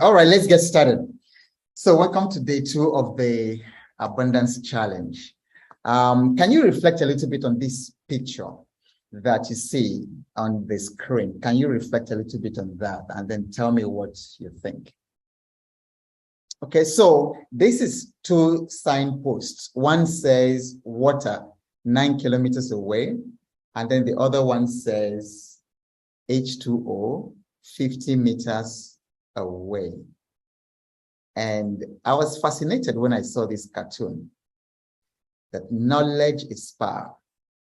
All right, let's get started. So welcome to day 2 of the Abundance Challenge. Can you reflect a little bit on this picture that you see on the screen? Can you reflect a little bit on that and then tell me what you think? Okay, so this is 2 signposts. One says water 9 kilometers away, and then the other one says H2O 50 meters away. And I was fascinated when I saw this cartoon that knowledge is power.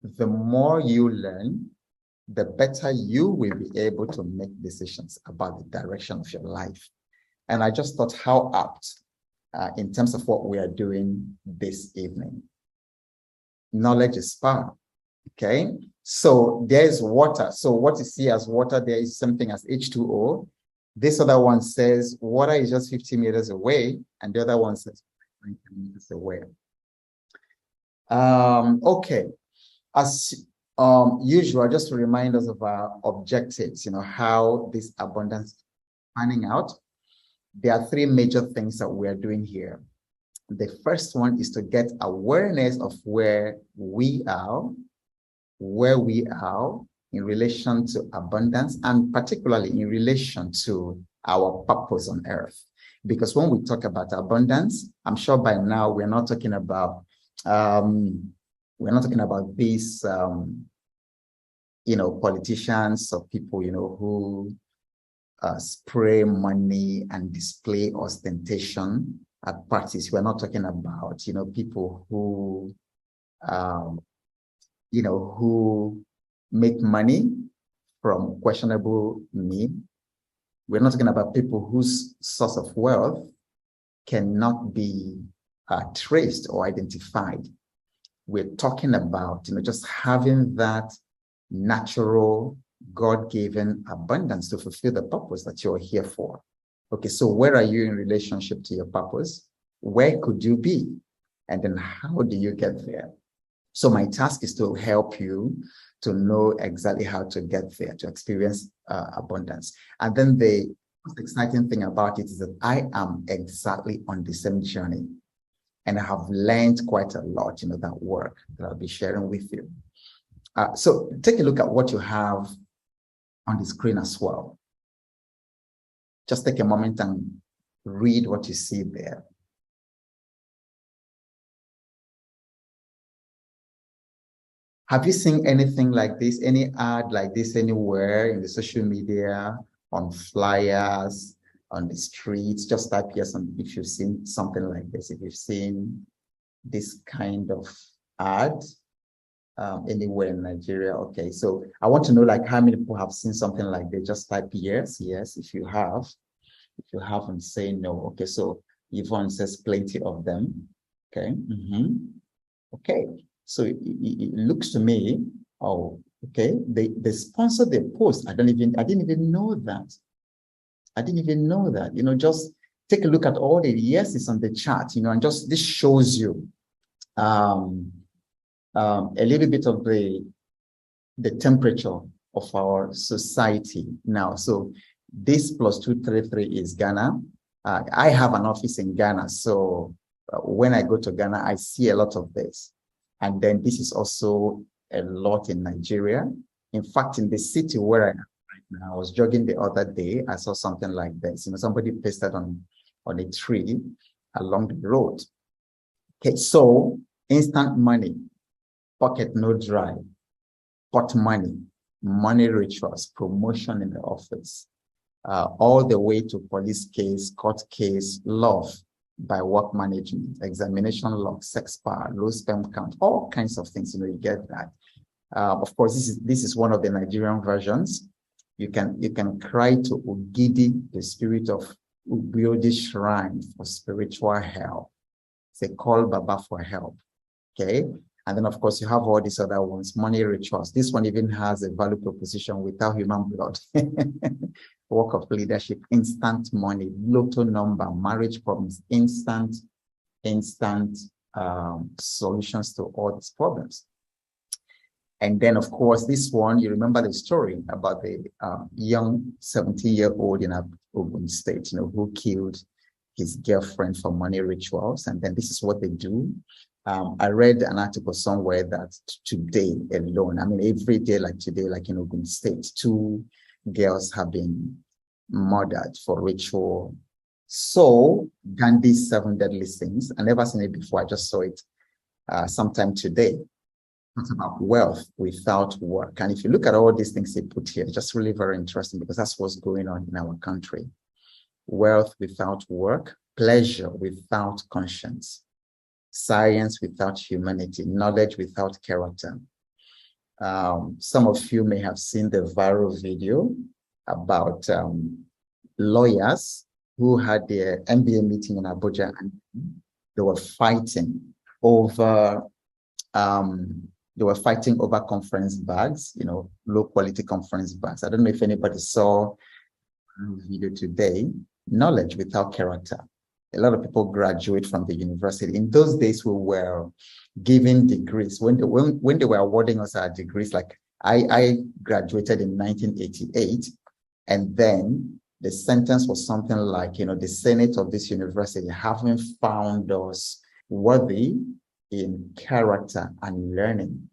The more you learn, the better you will be able to make decisions about the direction of your life. And I just thought how apt in terms of what we are doing this evening. Knowledge is power. Okay, so there is water. So what you see as water, there is something as H2O. This other one says water is just 50 meters away, and the other one says 20 meters away. Okay, as usual, just to remind us of our objectives, how this abundance is panning out. There are 3 major things that we are doing here. The first one is to get awareness of where we are in relation to abundance, and particularly in relation to our purpose on earth. Because when we talk about abundance, I'm sure by now we're not talking about these politicians or people who spray money and display ostentation at parties. We're not talking about people who who make money from questionable means. We're not talking about people whose source of wealth cannot be traced or identified. We're talking about just having that natural, God-given abundance to fulfill the purpose that you're here for. Okay, so where are you in relationship to your purpose? Where could you be? And then how do you get there? So my task is to help you to know exactly how to get there, to experience abundance. And then the most exciting thing about it is that I am exactly on the same journey. And I have learned quite a lot, that work that I'll be sharing with you. So take a look at what you have on the screen as well. Just take a moment and read what you see there. Have you seen anything like this, any ad like this anywhere in the social media, on flyers, on the streets? Just type yes if you've seen something like this, if you've seen this kind of ad anywhere in Nigeria. Okay, so I want to know how many people have seen something like this. Just type yes if you have. If you haven't, say no. Okay, so Yvonne says plenty of them. Okay. Okay. So it looks to me, oh, okay, they sponsored the post. I didn't even know that. Just take a look at all the yeses on the chart, and just this shows you a little bit of the temperature of our society now. So this +233 is Ghana. I have an office in Ghana, so when I go to Ghana, I see a lot of this. And then this is also a lot in Nigeria. In fact, in the city where I am right now, I was jogging the other day, I saw something like this. Somebody pasted on a tree along the road. Okay, so instant money, pocket no dry, pot money, money rituals, promotion in the office, all the way to police case, court case, love by work management, examination log, sex power, low sperm count, all kinds of things. You get that. Of course, this is one of the Nigerian versions. You can cry to Ugidi, the spirit of Ubiodi shrine, for spiritual help. Say call Baba for help. Okay, and then of course you have all these other ones, money rituals. This one even has a value proposition without human blood. Work of leadership, instant money, lotto number, marriage problems, instant solutions to all these problems. And then, of course, this one, you remember the story about the young 17-year-old in Ogun State, who killed his girlfriend for money rituals. And then this is what they do. I read an article somewhere that today alone, I mean, every day like today, like in Ogun State, 2 girls have been murdered for ritual. So Gandhi's 7 deadly sins, I never seen it before. I just saw it sometime today. It's about wealth without work. And if you look at all these things they put here, it's just really very interesting because that's what's going on in our country. Wealth without work, pleasure without conscience, science without humanity, knowledge without character. Some of you may have seen the viral video about lawyers who had their MBA meeting in Abuja and they were fighting over conference bags, low quality conference bags. I don't know if anybody saw the video today. Knowledge without character. A lot of people graduate from the university. In those days, we were giving degrees. When they were awarding us our degrees, like I graduated in 1988, and then the sentence was something like, the Senate of this university haven't found us worthy in character and learning.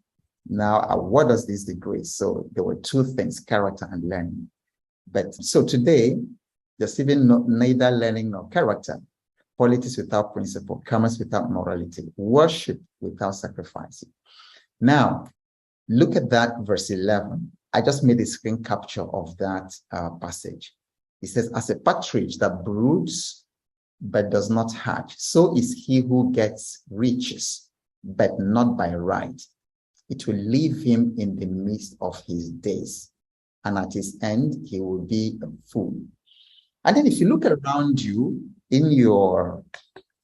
Now, what does this degree? So there were 2 things, character and learning. But so today, there's even neither learning nor character, politics without principle, commerce without morality, worship without sacrificing. Now, look at that verse 11. I just made a screen capture of that passage. It says, as a partridge that broods but does not hatch, so is he who gets riches, but not by right. It will leave him in the midst of his days, and at his end, he will be a fool. And then if you look around you, in your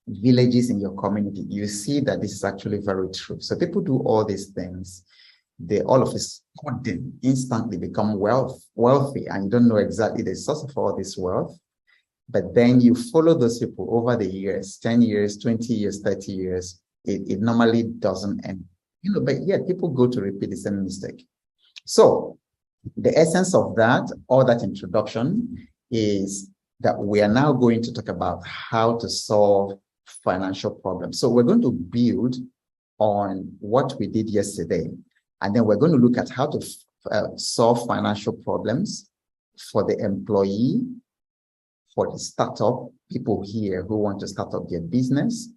villages, in your community, you see that this is actually very true. So people do all these things. They all of a sudden instantly become wealthy, and you don't know exactly the source of all this wealth. But then you follow those people over the years, 10 years, 20 years, 30 years, it normally doesn't end. But yet people go to repeat the same mistake. So the essence of that, all that introduction, is that we are now going to talk about how to solve financial problems. So we're going to build on what we did yesterday, and then we're going to look at how to solve financial problems for the employee, for the startup, people here who want to start up their business,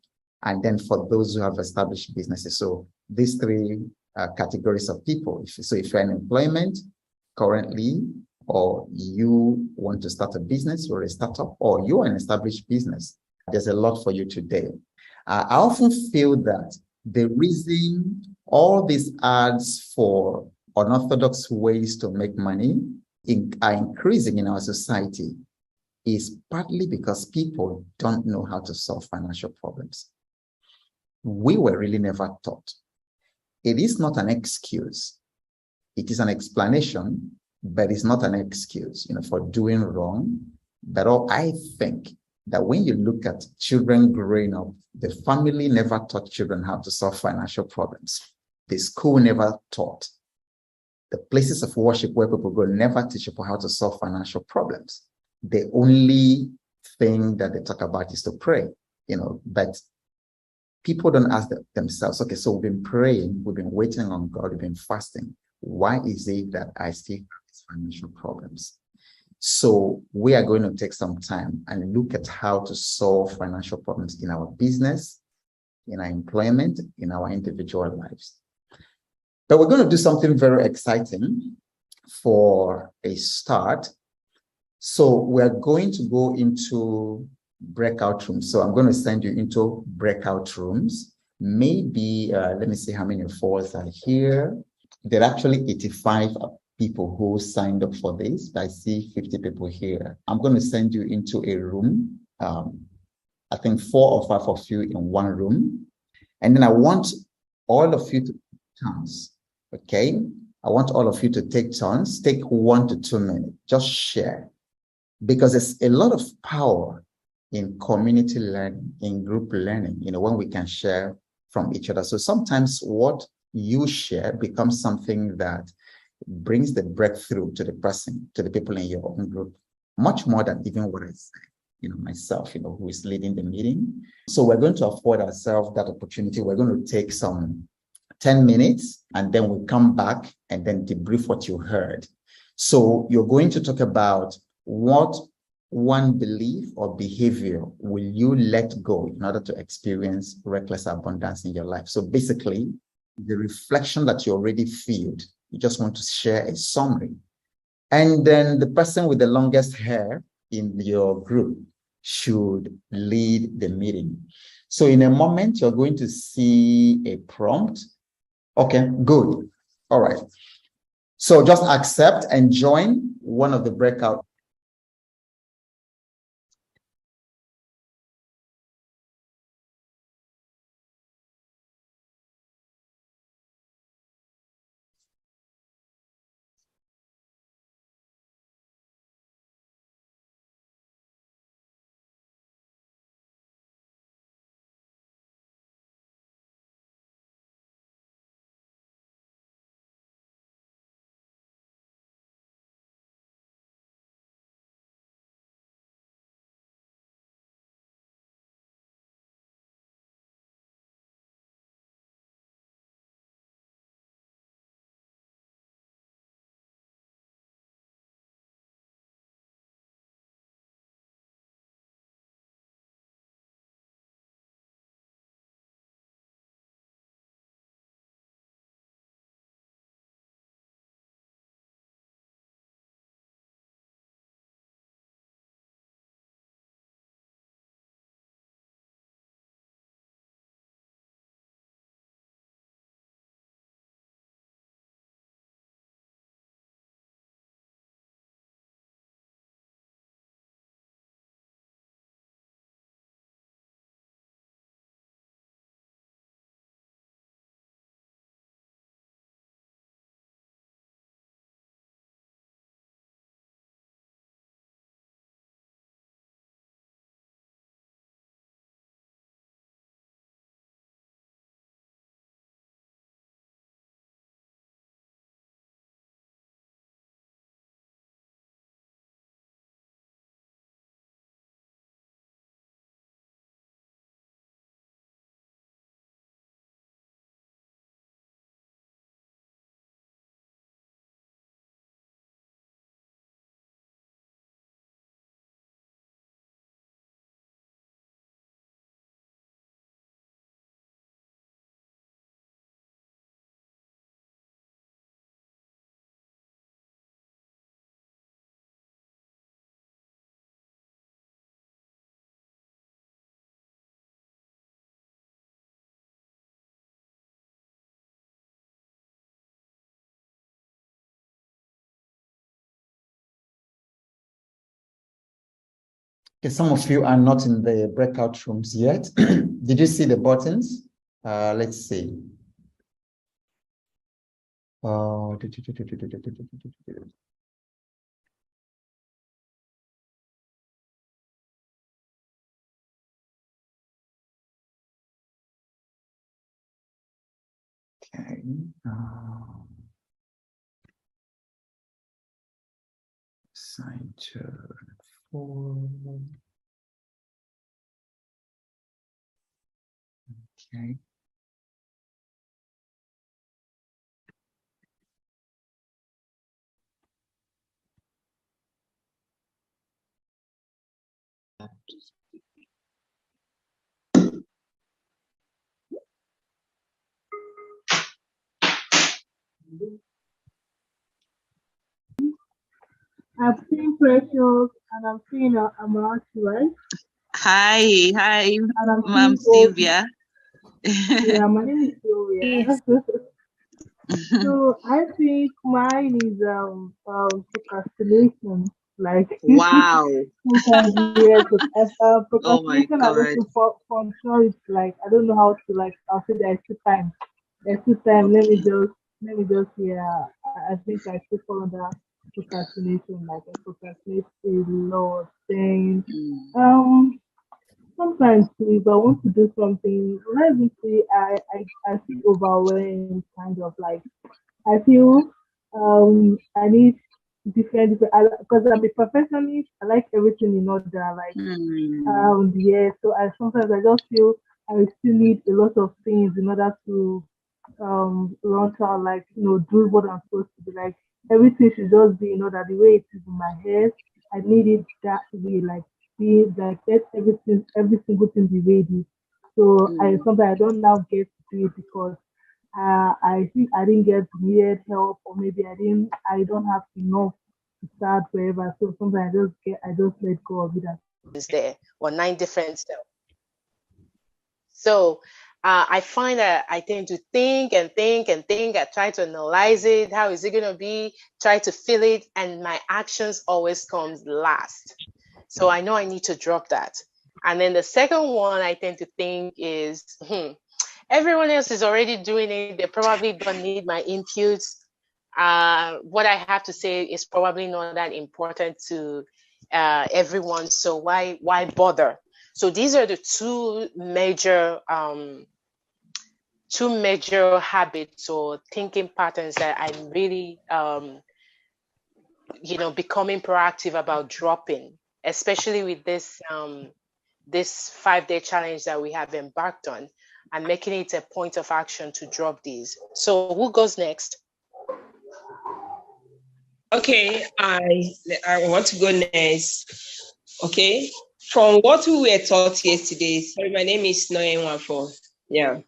and then for those who have established businesses. So these 3 categories of people. So if you're in employment currently, or you want to start a business or a startup, or you're an established business, there's a lot for you today. I often feel that the reason all these ads for unorthodox ways to make money are increasing in our society is partly because people don't know how to solve financial problems. We were really never taught. It is not an excuse. It is an explanation, but it's not an excuse, for doing wrong. But I think that when you look at children growing up, the family never taught children how to solve financial problems. The school never taught. The places of worship where people go never teach people how to solve financial problems. The only thing that they talk about is to pray, but people don't ask themselves, okay, so we've been praying, we've been waiting on God, we've been fasting. Why is it that I still have these financial problems? So we are going to take some time and look at how to solve financial problems in our business, in our employment, in our individual lives. But we're going to do something very exciting for a start. So we're going to go into breakout rooms. So I'm going to send you into breakout rooms. Maybe, let me see how many of us are here. There are actually 85 people who signed up for this. I see 50 people here. I'm going to send you into a room. I think 4 or 5 of you in one room. And then I want all of you to take turns, okay? I want all of you to take turns. Take 1 to 2 minutes. Just share. Because there's a lot of power in community learning, in group learning, when we can share from each other. So sometimes what you share becomes something that brings the breakthrough to the person, to the people in your own group, much more than even what I say, myself, who is leading the meeting. So we're going to afford ourselves that opportunity. We're going to take some 10 minutes and then we'll come back and then debrief what you heard. So you're going to talk about what one belief or behavior will you let go in order to experience reckless abundance in your life. So basically, the reflection that you already feel, you just want to share a summary. And then the person with the longest hair in your group should lead the meeting. So in a moment, you're going to see a prompt. Okay, good. All right. So just accept and join one of the breakout. Okay, some of you are not in the breakout rooms yet. Did you see the buttons? Let's see. Okay. Sign turn 4. Okay. I've seen Precious and I'm seeing Amarachi, right? Hi, And I'm Ma'am seeing Obi. Sylvia. Yeah, my name is Sylvia. So I think mine is procrastination. Like Wow. sometimes yes, Oh my procrastination and God. also functionality. Like I don't know how to like I'll say there's two time. There's two time. Okay. Let me just yeah. I think I still fall under procrastination. Like I procrastinate a lot. Then Mm. um sometimes sometimes if I want to do something, when I even see I feel overwhelmed, kind of like I feel I need different because I'm a perfectionist. I like everything in order. Like yeah. So I sometimes I just feel I still need a lot of things in order to launch out, like do what I'm supposed to be. Like everything should just be in order the way it is in my head. I need it that way, like be like let everything every single thing be ready. So I sometimes I don't now get to do it because I think I didn't get needed help, or maybe I don't have enough to start wherever. So sometimes I just let go of it. Is there or 9 different steps. So I find that I tend to think and think and think. I try to analyze it. How is it going to be? Try to feel it. And my actions always comes last. So I know I need to drop that. And then the second one I tend to think is, everyone else is already doing it. They probably don't need my inputs. What I have to say is probably not that important to everyone. So why bother? So these are the two major habits or thinking patterns that I'm really becoming proactive about dropping, especially with this 5-day challenge that we have embarked on, and making it a point of action to drop these. So who goes next? Okay, I want to go next. Okay, from what we were taught yesterday. Sorry, my name is Noyenwafo. Yeah,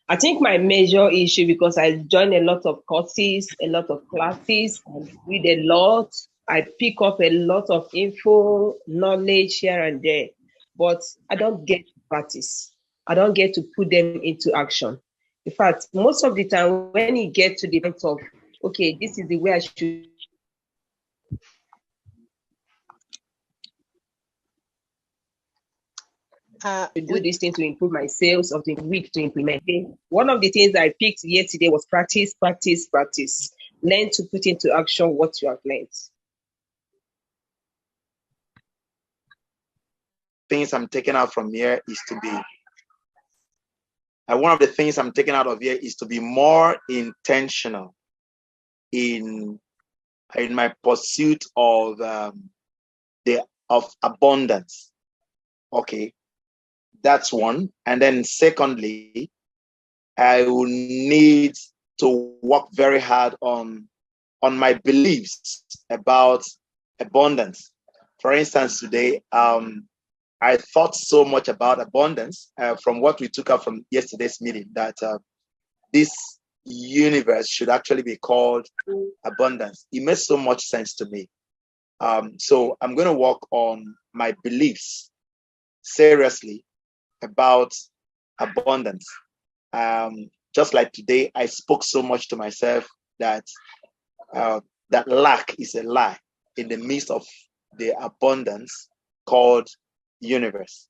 I think my major issue, because I joined a lot of courses, a lot of classes, I read a lot. I pick up a lot of info, knowledge here and there, but I don't get to practice. I don't get to put them into action. In fact, most of the time when you get to the point of, okay, this is the way I should do this thing to improve my sales, or to week to implement. One of the things I picked yesterday was practice, practice, practice. Learn to put into action what you have learned. Things I'm taking out from here is to be, and one of the things I'm taking out of here is to be more intentional in my pursuit of abundance. Okay, that's one. And then secondly, I will need to work very hard on my beliefs about abundance. For instance, today, I thought so much about abundance from what we took out from yesterday's meeting, that this universe should actually be called abundance. It makes so much sense to me. So I'm going to work on my beliefs seriously about abundance. Just like today, I spoke so much to myself that that lack is a lie in the midst of the abundance called universe.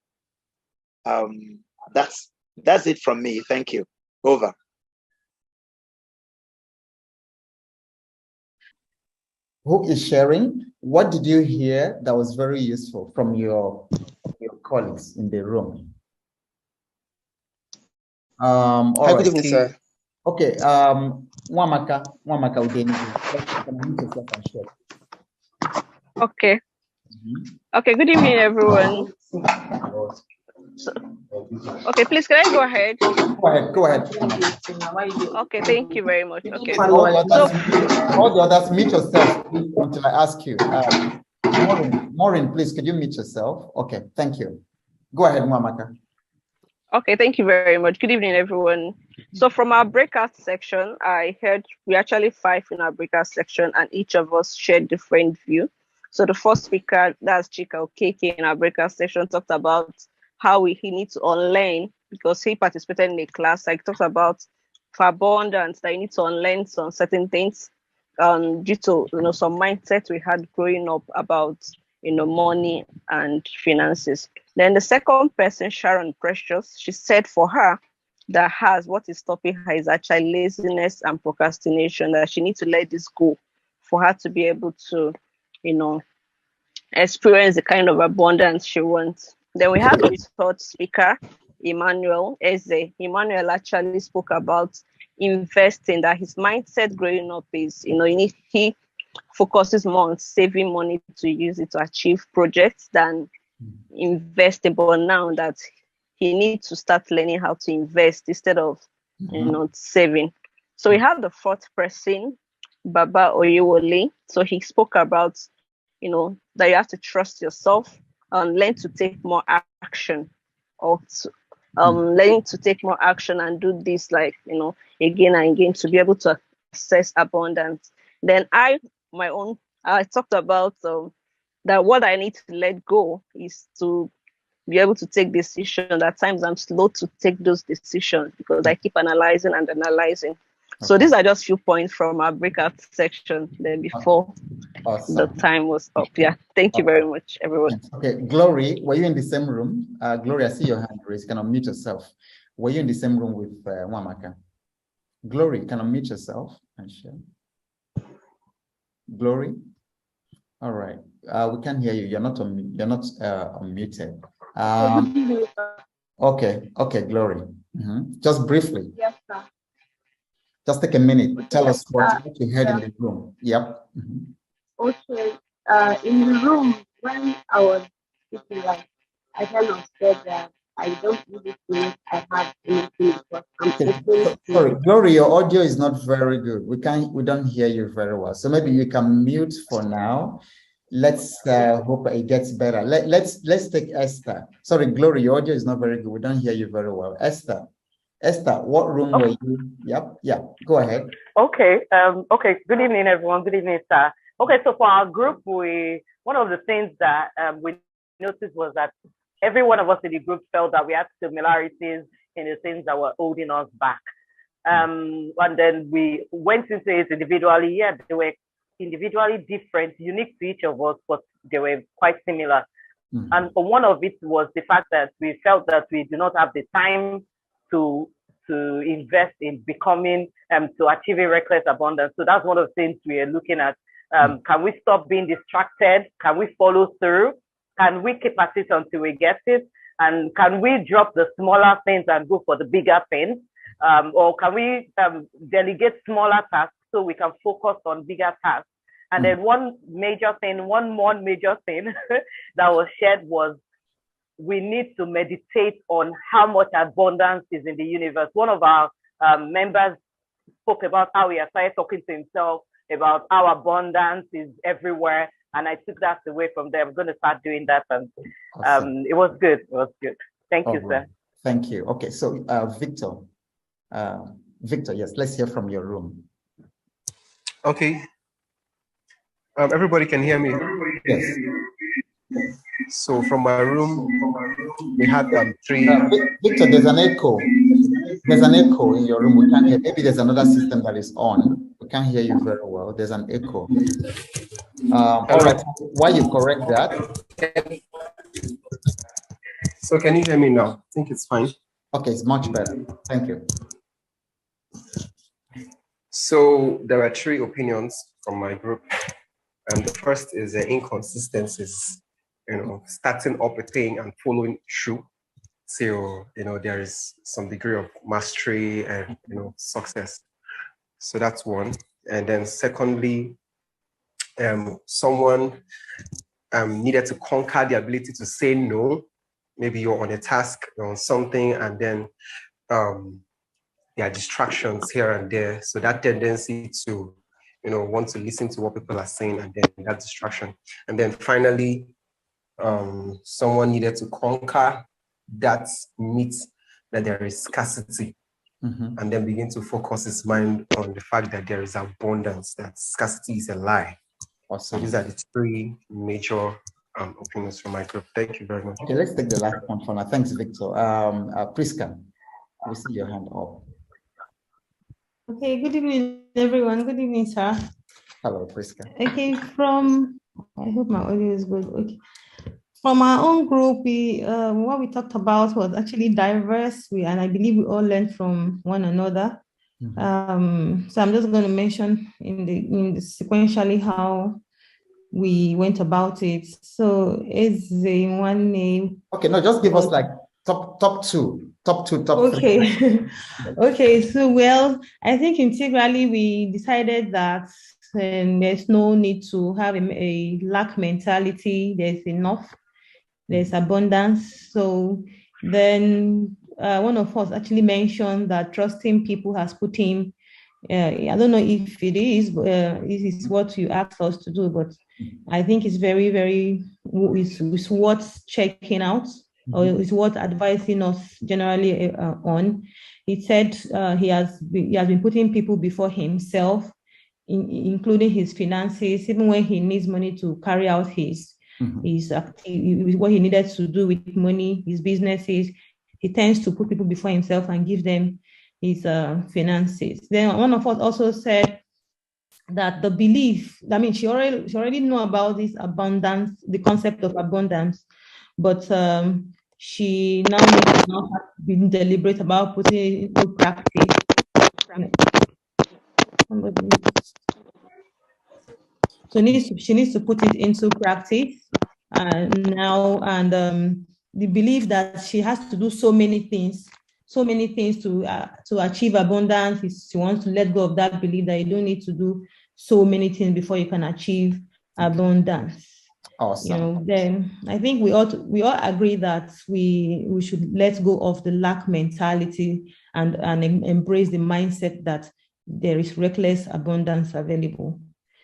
That's it from me. Thank you. Over. Who is sharing? What did you hear that was very useful from your colleagues in the room? All right. Good evening, sir. Okay. Mwamaka Udeni. Okay. Okay. Good evening, everyone. Okay, please, can I go ahead? Go ahead. Okay, thank you very much. Okay. All the others, mute yourself until I ask you. Maureen, please, could you mute yourself? Okay, thank you. Go ahead, Mwamaka. Okay, thank you very much. Good evening, everyone. So from our breakout section, I heard we actually 5 in our breakout section, and each of us shared different view. So the first speaker, that's Chika Okeke, in our breakout section, talked about how he needs to unlearn, because he participated in a class. Like, talked about for abundance that you need to unlearn some certain things due to some mindset we had growing up about money and finances. Then the second person, Sharon Precious, she said for her that what is stopping her is actually laziness and procrastination, that she needs to let this go for her to be able to experience the kind of abundance she wants. Then we had the third speaker, Emmanuel Eze. Emmanuel actually spoke about investing, that his mindset growing up is, he focuses more on saving money to use it to achieve projects than investing. But now that he needs to start learning how to invest instead of, saving. So we have the fourth person, Baba Oyewole. So he spoke about, that you have to trust yourself and learn to take more action, or learning to take more action and do this, like, again and again, to be able to access abundance. Then I talked about that what I need to let go is to be able to take decisions. At times I'm slow to take those decisions because I keep analyzing and analyzing. So these are just few points from our breakout section then before the time was up. Yeah, thank you very much, everyone. Okay, Glory, were you in the same room? Glory, I see your hand raised. You can unmute yourself. Were you in the same room with Wamaka? Glory, can unmute yourself and share. Glory. All right. We can't hear you. You're not unmuted. Okay, Glory. Just briefly. Yes, sir. Just take a minute. Tell us what you heard in the room. Yep. Okay. In the room, when I was speaking, like, I kind of said that I don't really think I have anything because I'm open. Sorry, Glory, your audio is not very good. We don't hear you very well. So maybe you can mute for now. Let's hope it gets better. Let's take Esther. Sorry, Glory, your audio is not very good. We don't hear you very well. Esther, what room were you? Yep. Yeah. Go ahead. Okay. Okay. Good evening, everyone. Good evening, sir. Okay. So for our group, one of the things that we noticed was that every one of us in the group felt that we had similarities in the things that were holding us back. And then we went into it individually. Yeah, they were individually different, unique to each of us, but they were quite similar. And one of it was the fact that we felt that we do not have the time to invest in becoming, to achieving reckless abundance. So that's one of the things we are looking at. Can we stop being distracted? Can we follow through? Can we keep at it until we get it? And can we drop the smaller things and go for the bigger things? Or can we delegate smaller tasks so we can focus on bigger tasks? And then one more major thing that was shared was we need to meditate on how much abundance is in the universe. One of our members spoke about how he had started talking to himself about how abundance is everywhere. And I took that away from there. I'm going to start doing that. And it was good. It was good. Thank you, sir. Thank you. Okay, so Victor. Victor, yes, let's hear from your room. Okay. Everybody can hear me? Yes. So from my room, we had three. Victor, there's an echo. There's an echo in your room. We can't hear. Maybe there's another system that is on. We can't hear you very well. There's an echo. All right. While you correct that. So can you hear me now? I think it's fine. Okay, it's much better. Thank you. So there are three opinions from my group. And the first is the inconsistencies, starting up a thing and following through. So, there is some degree of mastery and, success. So that's one. And then secondly, someone needed to conquer the ability to say no. Maybe you're on a task, you're on something, and then there are distractions here and there. So that tendency to want to listen to what people are saying, and then that distraction. And then finally, someone needed to conquer that myth that there is scarcity, and then begin to focus his mind on the fact that there is abundance, that scarcity is a lie. So these are the three major opinions from my group. Thank you very much. Okay, let's take the last one for now. Thanks, Victor. Priska, we see your hand up. Okay, good evening, everyone. Good evening, sir. Hello, Priska. Okay, I hope my audio is good. Okay. From our own group, what we talked about was actually diverse, and I believe we all learned from one another. So I'm just going to mention in the sequentially how we went about it. So is the one name. Okay, no, just give us like top two, top three. Okay. Okay, so well, I think integrally we decided that there's no need to have a lack mentality. There's enough, there's abundance. So then one of us actually mentioned that trusting people has put him. I don't know if it is, this is what you asked us to do, but I think it's very, very, it's worth checking out, or it's worth advising us generally on. He said he has been putting people before himself, including his finances, even when he needs money to carry out his what he needed to do with money, his businesses. He tends to put people before himself and give them his finances. Then one of us also said that the belief, I mean, she already know about this abundance, the concept of abundance, but she now needs to now have been deliberate about putting it into practice. So she needs to put it into practice now, and the belief that she has to do so many things to achieve abundance. She wants to let go of that belief that you don't need to do so many things before you can achieve abundance. Awesome. You know, then I think we all agree that we should let go of the lack mentality and embrace the mindset that there is reckless abundance available.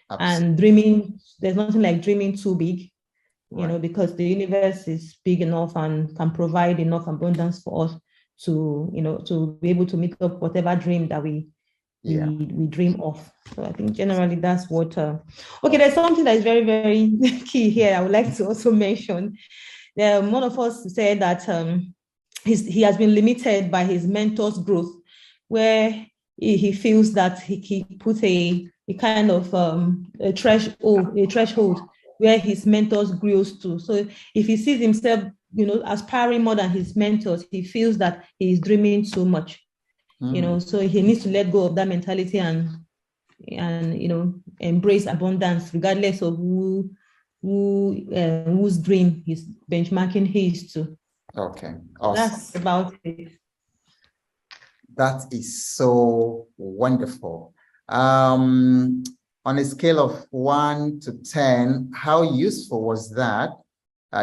Absolutely. And dreaming, there's nothing like dreaming too big, you know, because the universe is big enough and can provide enough abundance for us to, you know, to be able to meet up whatever dream that we dream of. So I think generally that's what. Okay, there's something that is very, very key here. I would like to also mention. One of us said that he has been limited by his mentor's growth, where he feels that he put a kind of a threshold where his mentors grows to. So if he sees himself, you know, aspiring more than his mentors, he feels that he is dreaming too much. You know, so he needs to let go of that mentality and you know, embrace abundance regardless of whose dream he's benchmarking his to. Okay, awesome. That's about it. That is so wonderful. On a scale of 1 to 10, how useful was that?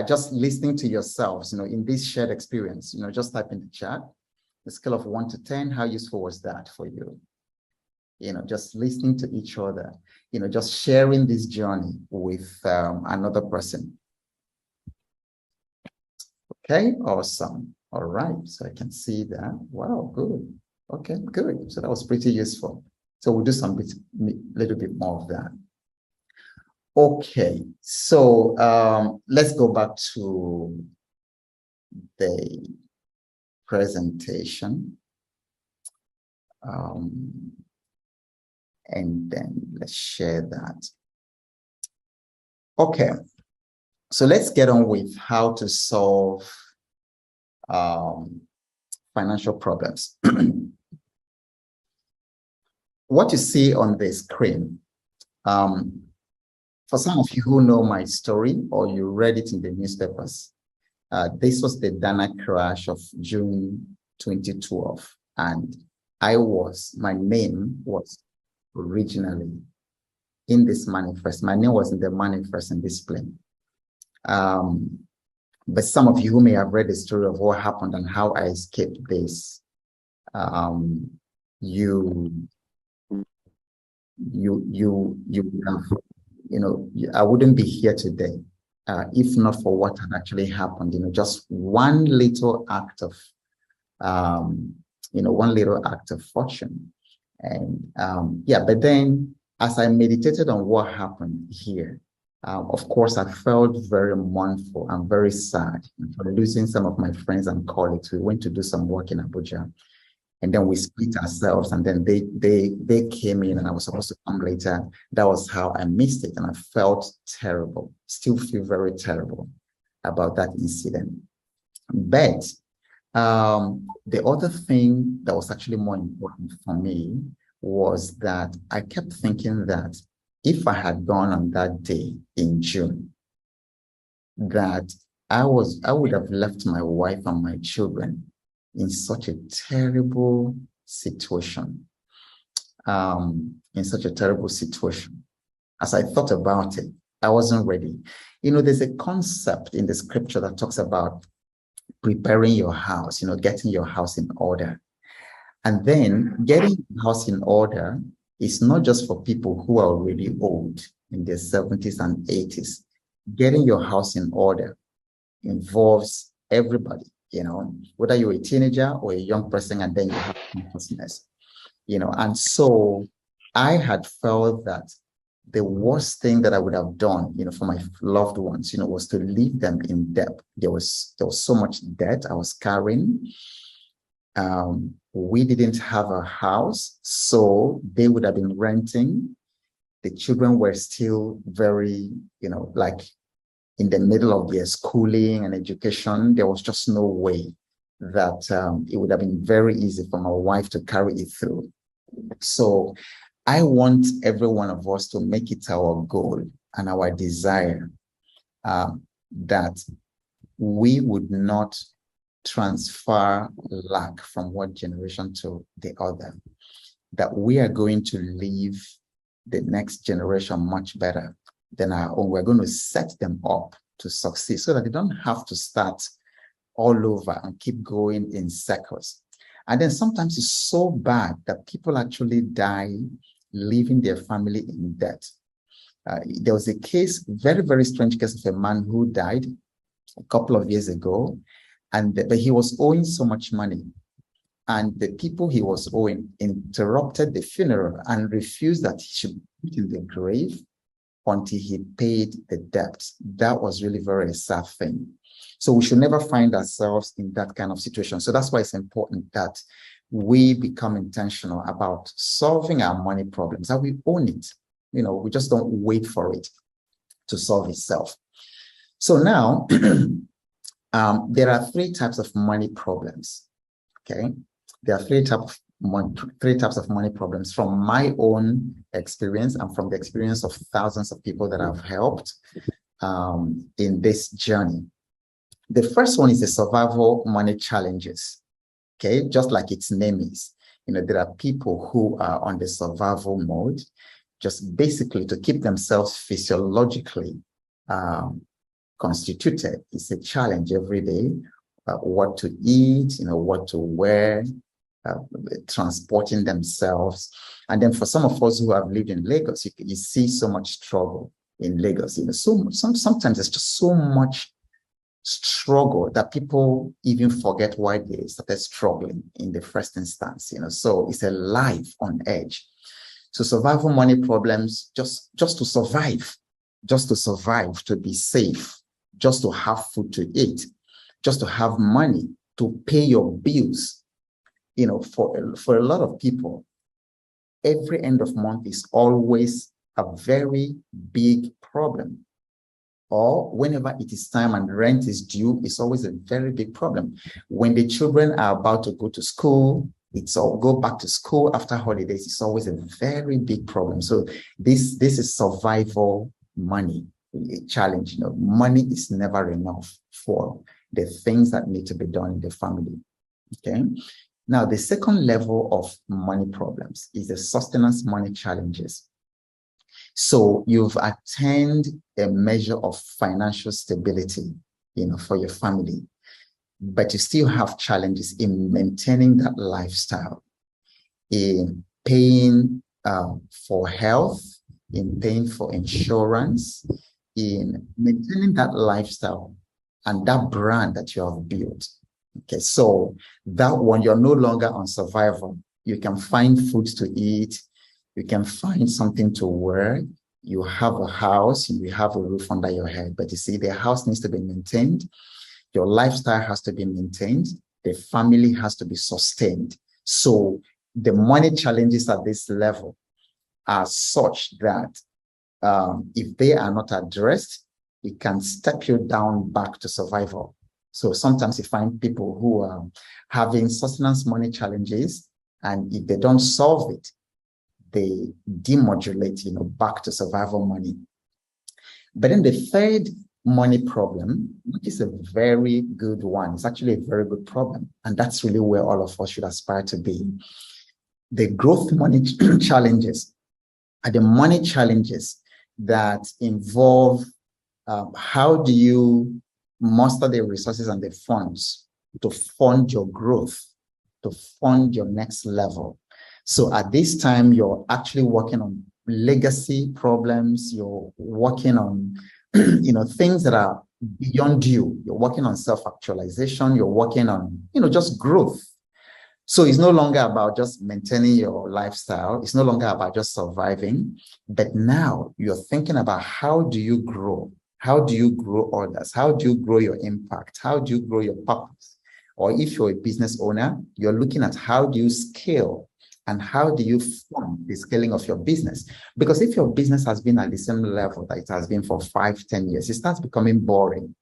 Just listening to yourselves, you know, in this shared experience, you know, just type in the chat. A scale of 1 to 10, how useful was that for you? You know, just listening to each other, you know, just sharing this journey with another person. Okay, awesome. All right, so I can see that. Wow, good. Okay, good. So that was pretty useful. So we'll do little bit more of that. Okay, so let's go back to the presentation. And then let's share that. Okay, so let's get on with how to solve financial problems. What you see on the screen, for some of you who know my story or you read it in the newspapers, this was the Dana crash of June 2012, and my name was originally in this manifest. My name was in the manifest in this plane. But some of you who may have read the story of what happened and how I escaped this, I wouldn't be here today if not for what had actually happened. You know, just one little act of, one little act of fortune. And but then as I meditated on what happened here, of course, I felt very mournful and very sad for losing some of my friends and colleagues. We went to do some work in Abuja, and then we split ourselves, and then they came in, and I was supposed to come later. That was how I missed it, and I felt terrible. Still feel very terrible about that incident. But the other thing that was actually more important for me was that I kept thinking that if I had gone on that day in June, that I would have left my wife and my children in such a terrible situation. As I thought about it, I wasn't ready. There's a concept in the scripture that talks about preparing your house, getting your house in order. And then getting the house in order is not just for people who are already old in their 70s and 80s. Getting your house in order involves everybody, whether you're a teenager or a young person, and then you have consciousness, and so I had felt that the worst thing that I would have done, for my loved ones, was to leave them in debt. There was so much debt I was carrying. We didn't have a house, so they would have been renting. The children were still very, like in the middle of their schooling and education. There was just no way that it would have been very easy for my wife to carry it through. So I want every one of us to make it our goal and our desire that we would not transfer lack from one generation to the other, that we are going to leave the next generation much better than our own. We're going to set them up to succeed so that they don't have to start all over and keep going in circles. And then sometimes it's so bad that people actually die leaving their family in debt. There was a case, very, very strange case of a man who died a couple of years ago, but he was owing so much money. And the people he was owing interrupted the funeral and refused that he should be put in the grave until he paid the debt. That was really very sad thing. So we should never find ourselves in that kind of situation. So that's why it's important that we become intentional about solving our money problems, that we own it. We just don't wait for it to solve itself. So now, there are three types of money problems, okay? There are three types of money problems from my own experience and from the experience of thousands of people that I've helped in this journey. The first one is the survival money challenges, okay? Just like its name is, there are people who are on the survival mode, just basically to keep themselves physiologically constituted. It's a challenge every day, what to eat, what to wear, transporting themselves. And then for some of us who have lived in Lagos, you see so much struggle in Lagos. Sometimes there's just so much struggle that people even forget why they started struggling in the first instance. So it's a life on edge. So survival money problems, just to survive, to be safe, just to have food to eat, just to have money to pay your bills. For a lot of people, every end of month is always a very big problem. Or whenever it is time and rent is due, it's always a very big problem. When the children are about to go to school, go back to school after holidays, it's always a very big problem. So this is survival money challenge. Money is never enough for the things that need to be done in the family. Okay. Now, the second level of money problems is the sustenance money challenges. So you've attained a measure of financial stability, for your family, but you still have challenges in maintaining that lifestyle, in paying for health, in paying for insurance, in maintaining that lifestyle and that brand that you have built. Okay, so that one, you're no longer on survival. You can find food to eat. You can find something to wear. You have a house, you have a roof under your head, but you see, the house needs to be maintained. Your lifestyle has to be maintained. The family has to be sustained. So the money challenges at this level are such that if they are not addressed, it can step you down back to survival. So sometimes you find people who are having sustenance money challenges, and if they don't solve it, they demodulate, back to survival money. But then the third money problem, which is a very good one, it's actually a very good problem. And that's really where all of us should aspire to be. The growth money challenges are the money challenges that involve how do you muster the resources and the funds to fund your growth, to fund your next level. So at this time, you're actually working on legacy problems. You're working on, things that are beyond you. You're working on self-actualization. You're working on, just growth. So it's no longer about just maintaining your lifestyle. It's no longer about just surviving. But now you're thinking about how do you grow? How do you grow others? How do you grow your impact? How do you grow your purpose? Or if you're a business owner, you're looking at how do you scale and how do you fund the scaling of your business? Because if your business has been at the same level that it has been for 5-10 years, it starts becoming boring.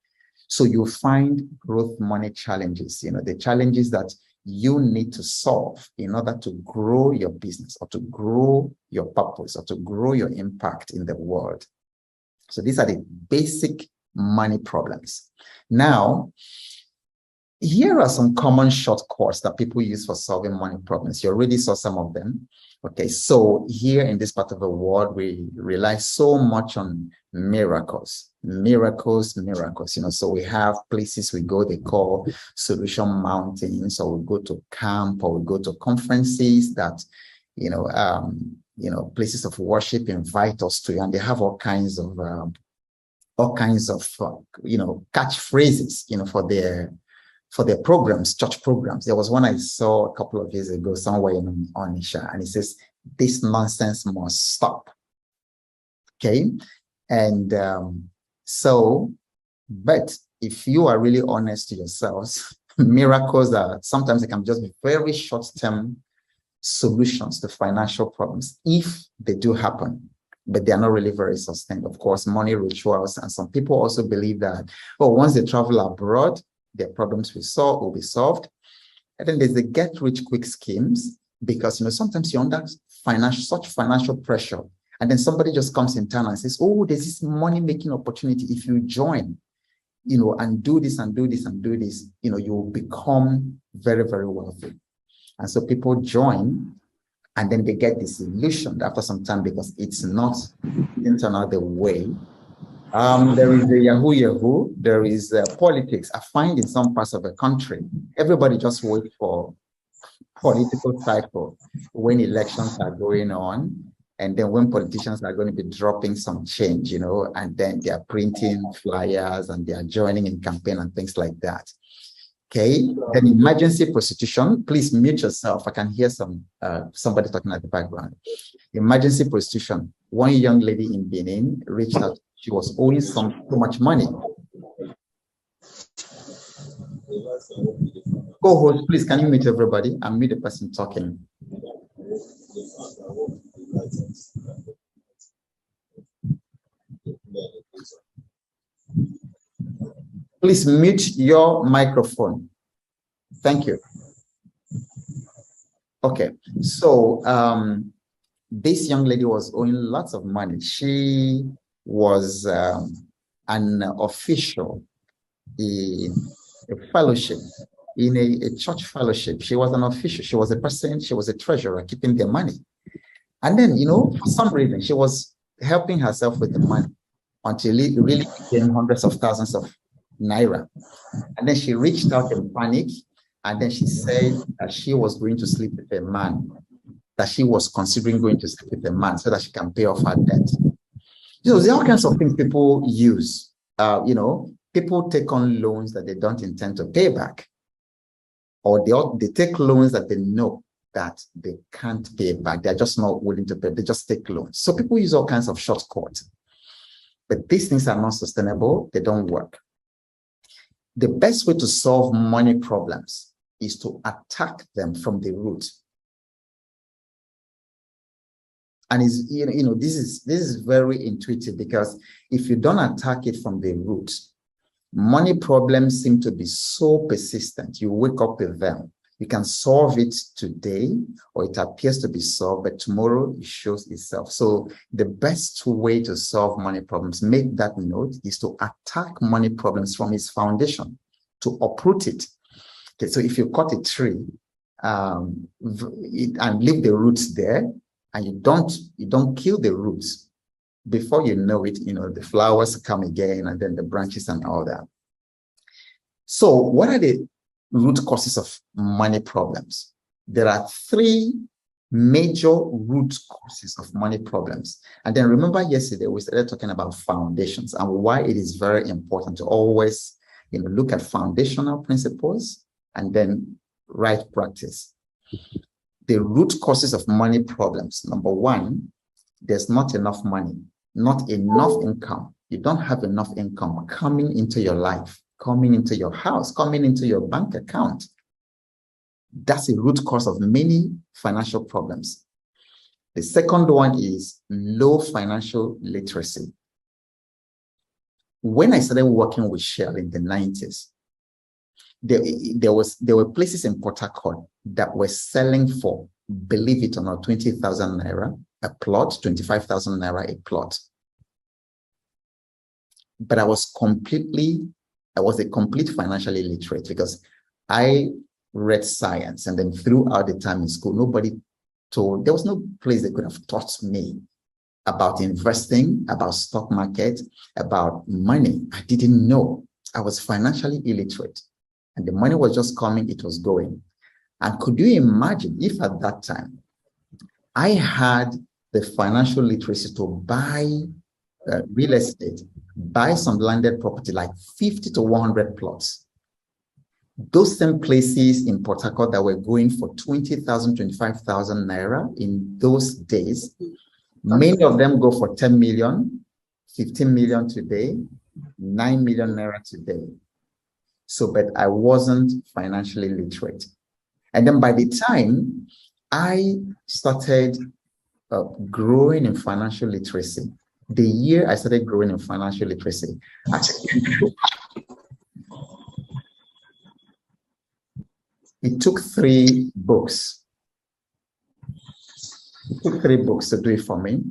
So you find growth money challenges, the challenges that you need to solve in order to grow your business or to grow your purpose or to grow your impact in the world. So these are the basic money problems. Now, here are some common shortcuts that people use for solving money problems. You already saw some of them. Okay, so here in this part of the world, we rely so much on miracles. So we have places we go, they call solution mountains, or we go to camp, or we go to conferences that, places of worship invite us to, and they have all kinds of catchphrases, for their programs, church programs. There was one I saw a couple of years ago somewhere in Onisha, and it says, "This nonsense must stop." Okay. And but if you are really honest to yourselves, miracles are sometimes they can just be very short-term solutions to financial problems if they do happen, but they are not really very sustained. Of course, money rituals, and some people also believe that, once they travel abroad, their problems will be solved. And then there's the get-rich-quick schemes, because sometimes you're under such financial pressure, and then somebody just comes in town and says, "Oh, there's this money-making opportunity. If you join, and do this and do this and do this, you will become very, very wealthy." And so people join, and then they get disillusioned after some time because it didn't turn out the way. There is a Yahoo. There is politics. I find in some parts of the country, everybody just waits for political cycle when elections are going on, and then when politicians are going to be dropping some change, and then they are printing flyers and they are joining in campaign and things like that. Okay, then emergency prostitution. Please mute yourself. I can hear somebody talking at the background. Emergency prostitution. One young lady in Benin reached out. She was owing so much money. Co-host, please, can you mute everybody and mute the person talking? Please mute your microphone. Thank you. Okay, so this young lady was owing lots of money. She was an official in a fellowship, in a church fellowship. She was an official. She was a person. She was a treasurer keeping their money. And then, for some reason, she was helping herself with the money until it really became hundreds of thousands of naira. And then she reached out in panic, and then she said that she was going to sleep with a man, that she was considering going to sleep with a man so that she can pay off her debt. There are all kinds of things people use. People take on loans that they don't intend to pay back, or they take loans that they know that they can't pay back. They're just not willing to pay. They just take loans. So people use all kinds of shortcuts, but these things are not sustainable. They don't work. The best way to solve money problems is to attack them from the root. And this is very intuitive, because if you don't attack it from the root, money problems seem to be so persistent. You wake up with them. You can solve it today, or it appears to be solved, but tomorrow it shows itself. So the best way to solve money problems, make that note, is to attack money problems from its foundation, to uproot it. Okay, so if you cut a tree and leave the roots there, and you don't kill the roots, before you know it, the flowers come again, and then the branches and all that. So what are the root causes of money problems? There are 3 major root causes of money problems. And then remember yesterday, we started talking about foundations and why it is very important to always look at foundational principles and then right practice. The root causes of money problems. Number 1, there's not enough money, not enough income. You don't have enough income coming into your life, coming into your house, coming into your bank account. That's a root cause of many financial problems. The second one is low financial literacy. When I started working with Shell in the 90s, there were places in Port Harcourt that were selling for, believe it or not, 20,000 naira a plot, 25,000 naira a plot. But I was a complete financially illiterate because I read science, and then throughout the time in school, there was no place they could have taught me about investing, about stock market, about money. I didn't know. I was financially illiterate, and the money was just coming, it was going. And could you imagine if at that time I had the financial literacy to buy real estate, buy some landed property, like 50 to 100 plots. Those same places in Port Harcourt that were going for 20,000, 25,000 naira in those days, many of them go for 10 million, 15 million today, 9 million naira today. So, but I wasn't financially literate. And then by the time I started growing in financial literacy, the year I started growing in financial literacy, it took 3 books. It took 3 books to do it for me.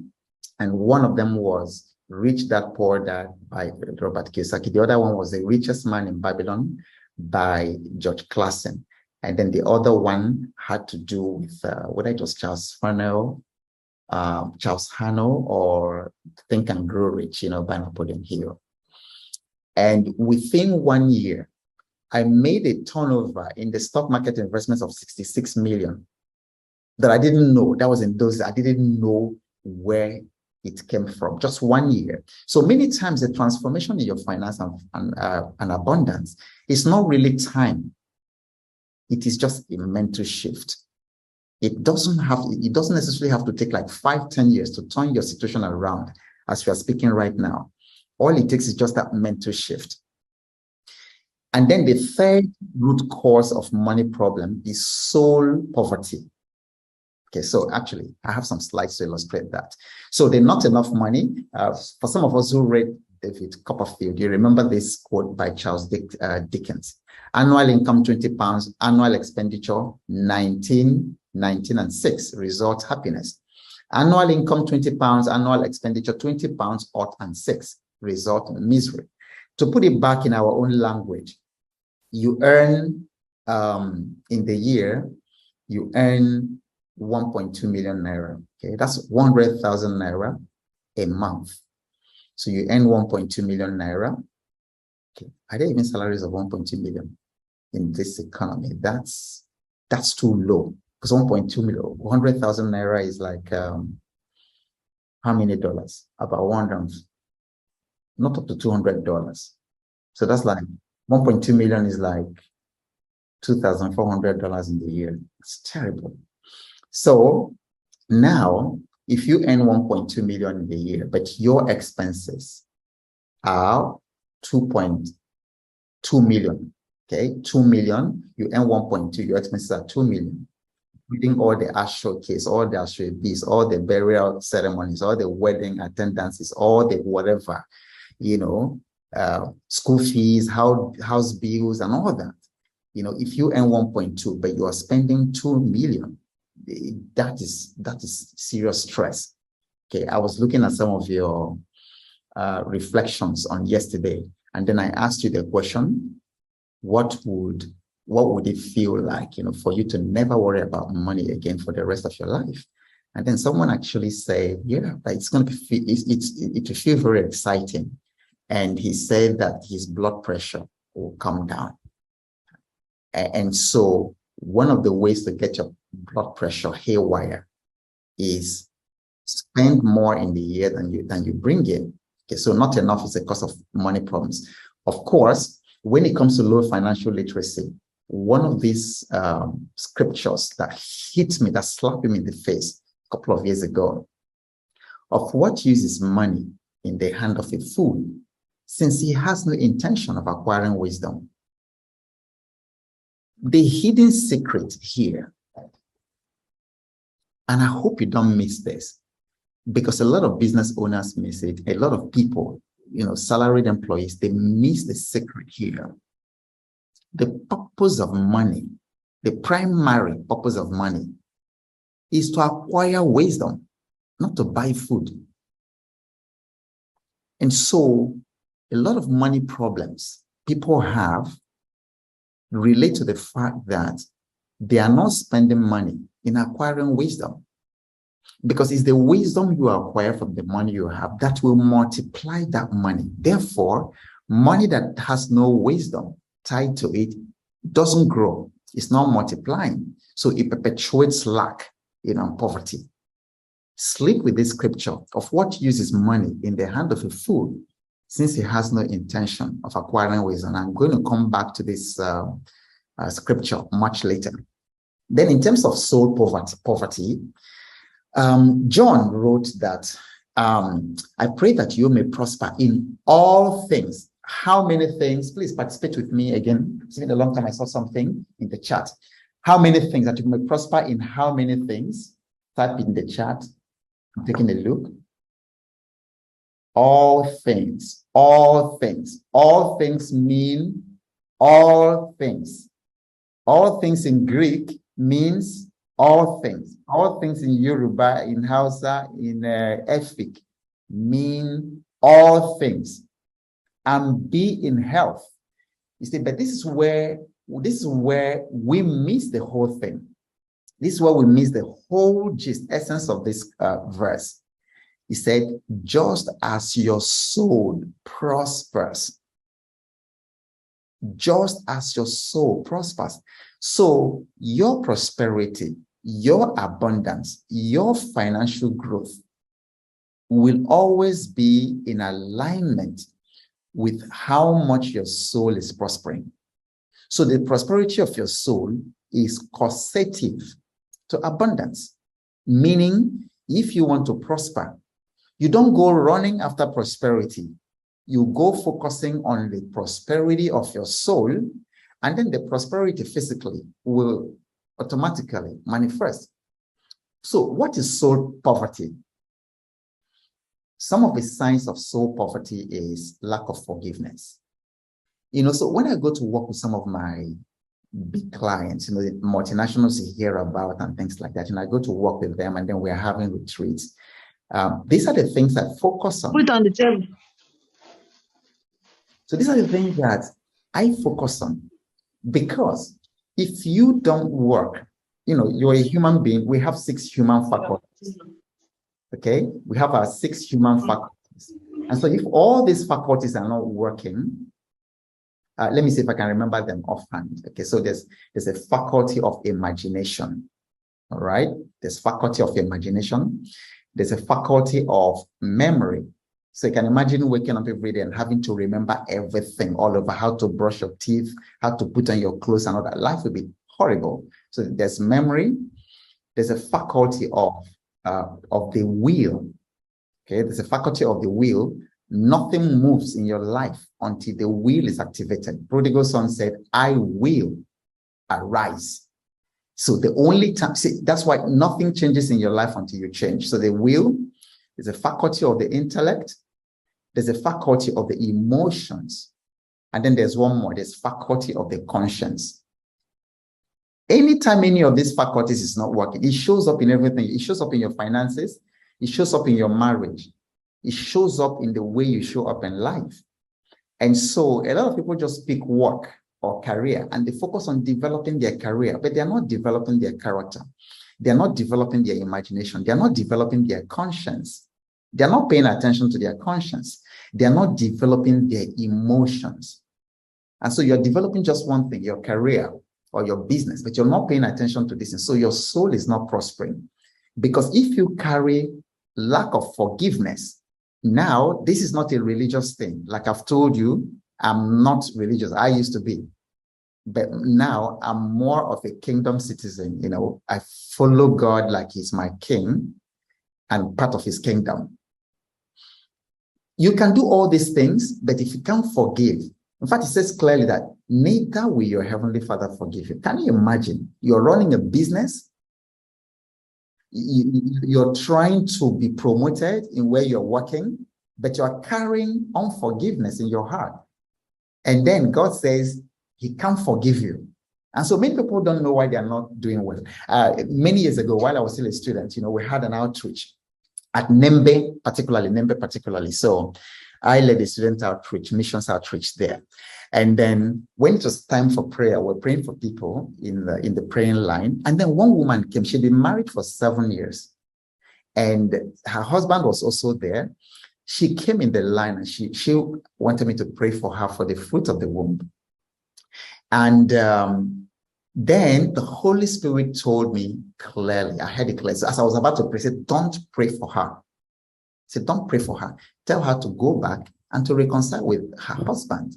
And one of them was Rich Dad Poor Dad by Robert Kiyosaki. The other one was The Richest Man in Babylon by George Clason. And then the other one had to do with whether it was Charles Hannell, or Think and Grow Rich, by Napoleon Hill. And within 1 year, I made a turnover in the stock market investments of 66 million that I didn't know. That was in those, I didn't know where it came from. Just 1 year. So many times the transformation in your finance and abundance is not really time. It is just a mental shift. It doesn't necessarily have to take like 5-10 years to turn your situation around as we are speaking right now. All it takes is just that mental shift. And then the third root cause of money problem is soul poverty. Okay, so actually, I have some slides to illustrate that. So there's not enough money. For some of us who read David Copperfield, you remember this quote by Charles Dickens. Annual income, 20 pounds, annual expenditure, 19, and 6, result happiness. Annual income, 20 pounds, annual expenditure, 20 pounds, ought and 6, result misery. To put it back in our own language, you earn, in the year, you earn 1.2 million naira. Okay, that's 100,000 naira a month. So you earn 1.2 million naira. Okay, are there even salaries of 1.2 million in this economy? That's too low, because 1.2 million, 100,000 naira is like how many dollars? About 100, not up to $200. So that's like 1.2 million is like $2,400 in the year. It's terrible. So now, if you earn 1.2 million in the year, but your expenses are 2.2 million, okay, 2 million, you earn 1.2, your expenses are 2 million, including all the Ashore case, all the Ashore bees, all the burial ceremonies, all the wedding attendances, all the whatever, school fees, house bills, and all that. You know, if you earn 1.2, but you are spending 2 million, that is serious stress. Okay, I was looking at some of your reflections on yesterday, and then I asked you the question, what would it feel like, you know, for you to never worry about money again for the rest of your life? And then someone actually said, yeah, it's going to be, it will feel very exciting. And he said that his blood pressure will come down. And so one of the ways to get your blood pressure haywire is spend more in the year than you bring in. Okay, so not enough is a cause of money problems. Of course, when it comes to low financial literacy, one of these scriptures that hit me, that slapped me in the face a couple of years ago, of what uses money in the hand of a fool, since he has no intention of acquiring wisdom. The hidden secret here, and I hope you don't miss this, because a lot of business owners miss it, a lot of people, you know, salaried employees, they miss the secret here. The purpose of money, the primary purpose of money, is to acquire wisdom, not to buy food. And so a lot of money problems people have relate to the fact that they are not spending money in acquiring wisdom. Because it's the wisdom you acquire from the money you have that will multiply that money. Therefore, money that has no wisdom tied to it doesn't grow. It's not multiplying. So it perpetuates lack, you know, poverty. Sleep with this scripture of what uses money in the hand of a fool, since he has no intention of acquiring wisdom. I'm going to come back to this scripture much later. Then in terms of soul poverty, John wrote that, I pray that you may prosper in all things. How many things? Please participate with me again. It's been a long time I saw something in the chat. How many things? That you may prosper in how many things? Type in the chat. I'm taking a look. All things. All things. All things mean all things. All things in Greek means all things. All things in Yoruba, in Hausa, in Efik mean all things. And be in health. You see, but this is where we miss the whole thing. This is where we miss the whole gist, essence of this verse. He said, just as your soul prospers, just as your soul prospers. So your prosperity, your abundance, your financial growth will always be in alignment with how much your soul is prospering. So the prosperity of your soul is causative to abundance, meaning if you want to prosper, you don't go running after prosperity. You go focusing on the prosperity of your soul, and then the prosperity physically will automatically manifest. So what is soul poverty? Some of the signs of soul poverty is lack of forgiveness. You know, so when I go to work with some of my big clients, you know, the multinationals you hear about and things like that, and I go to work with them and then we're having retreats. These are the things I focus on. Put on the table. So these are the things that I focus on, because if you don't work, you know, you're a human being. We have 6 human faculties. Okay, we have our 6 human faculties. And so if all these faculties are not working, let me see if I can remember them offhand. Okay, so there's a faculty of imagination. All right, there's faculty of imagination. There's a faculty of memory. So you can imagine waking up every day and having to remember everything all over, how to brush your teeth, how to put on your clothes and all that. Life would be horrible. So there's memory. There's a faculty of the will. Okay, there's a faculty of the will. Nothing moves in your life until the will is activated. Prodigal son said, I will arise. So the only time, see, that's why nothing changes in your life until you change. So the will is a faculty of the intellect. There's a faculty of the emotions. And then there's one more, there's faculty of the conscience. Anytime any of these faculties is not working, it shows up in everything. It shows up in your finances. It shows up in your marriage. It shows up in the way you show up in life. And so a lot of people just pick work or career and they focus on developing their career, but they're not developing their character. They're not developing their imagination. They're not developing their conscience. They're not paying attention to their conscience. They're not developing their emotions. And so you're developing just one thing, your career or your business, but you're not paying attention to this. And so your soul is not prospering. Because if you carry lack of forgiveness, now this is not a religious thing. Like I've told you, I'm not religious. I used to be. But now I'm more of a kingdom citizen. You know, I follow God like he's my king and part of his kingdom. You can do all these things, but if you can't forgive, in fact, it says clearly that neither will your heavenly Father forgive you. Can you imagine? You're running a business. You're trying to be promoted in where you're working, but you're carrying unforgiveness in your heart. And then God says he can't forgive you. And so many people don't know why they're not doing well. Many years ago, while I was still a student, you know, we had an outreach at Nembe particularly. So I led the student outreach, missions outreach there. And then when it was time for prayer, we're praying for people in the praying line. And then one woman came. She'd been married for 7 years. And her husband was also there. She came in the line and she wanted me to pray for her for the fruit of the womb. And then the Holy Spirit told me clearly, I heard it clearly. So as I was about to pray, I said, don't pray for her. I said, don't pray for her. Tell her to go back and to reconcile with her husband.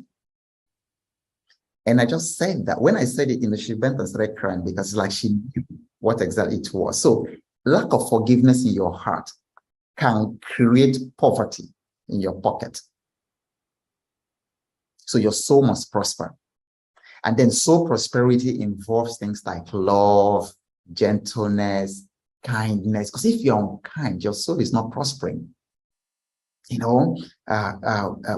And I just said that. When I said it, she went and started crying because it's like she knew what exactly it was. So lack of forgiveness in your heart can create poverty in your pocket. So your soul must prosper. And then soul prosperity involves things like love, gentleness, kindness. Because if you're unkind, your soul is not prospering. You know,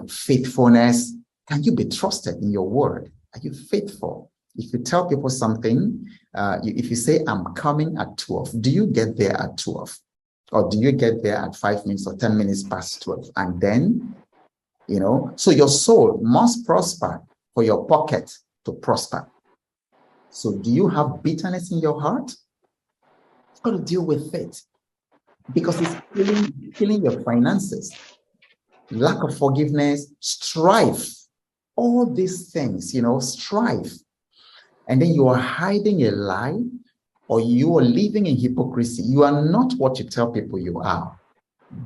faithfulness. Can you be trusted in your word? Are you faithful? If you tell people something, if you say, I'm coming at 12, do you get there at 12? Or do you get there at 5 minutes or 10 minutes past 12? And then, you know, so your soul must prosper for your pocket to prosper. So do you have bitterness in your heart? You've got to deal with it because it's killing your finances. Lack of forgiveness, strife, all these things, you know, strife. And then you are hiding a lie or you are living in hypocrisy. You are not what you tell people you are.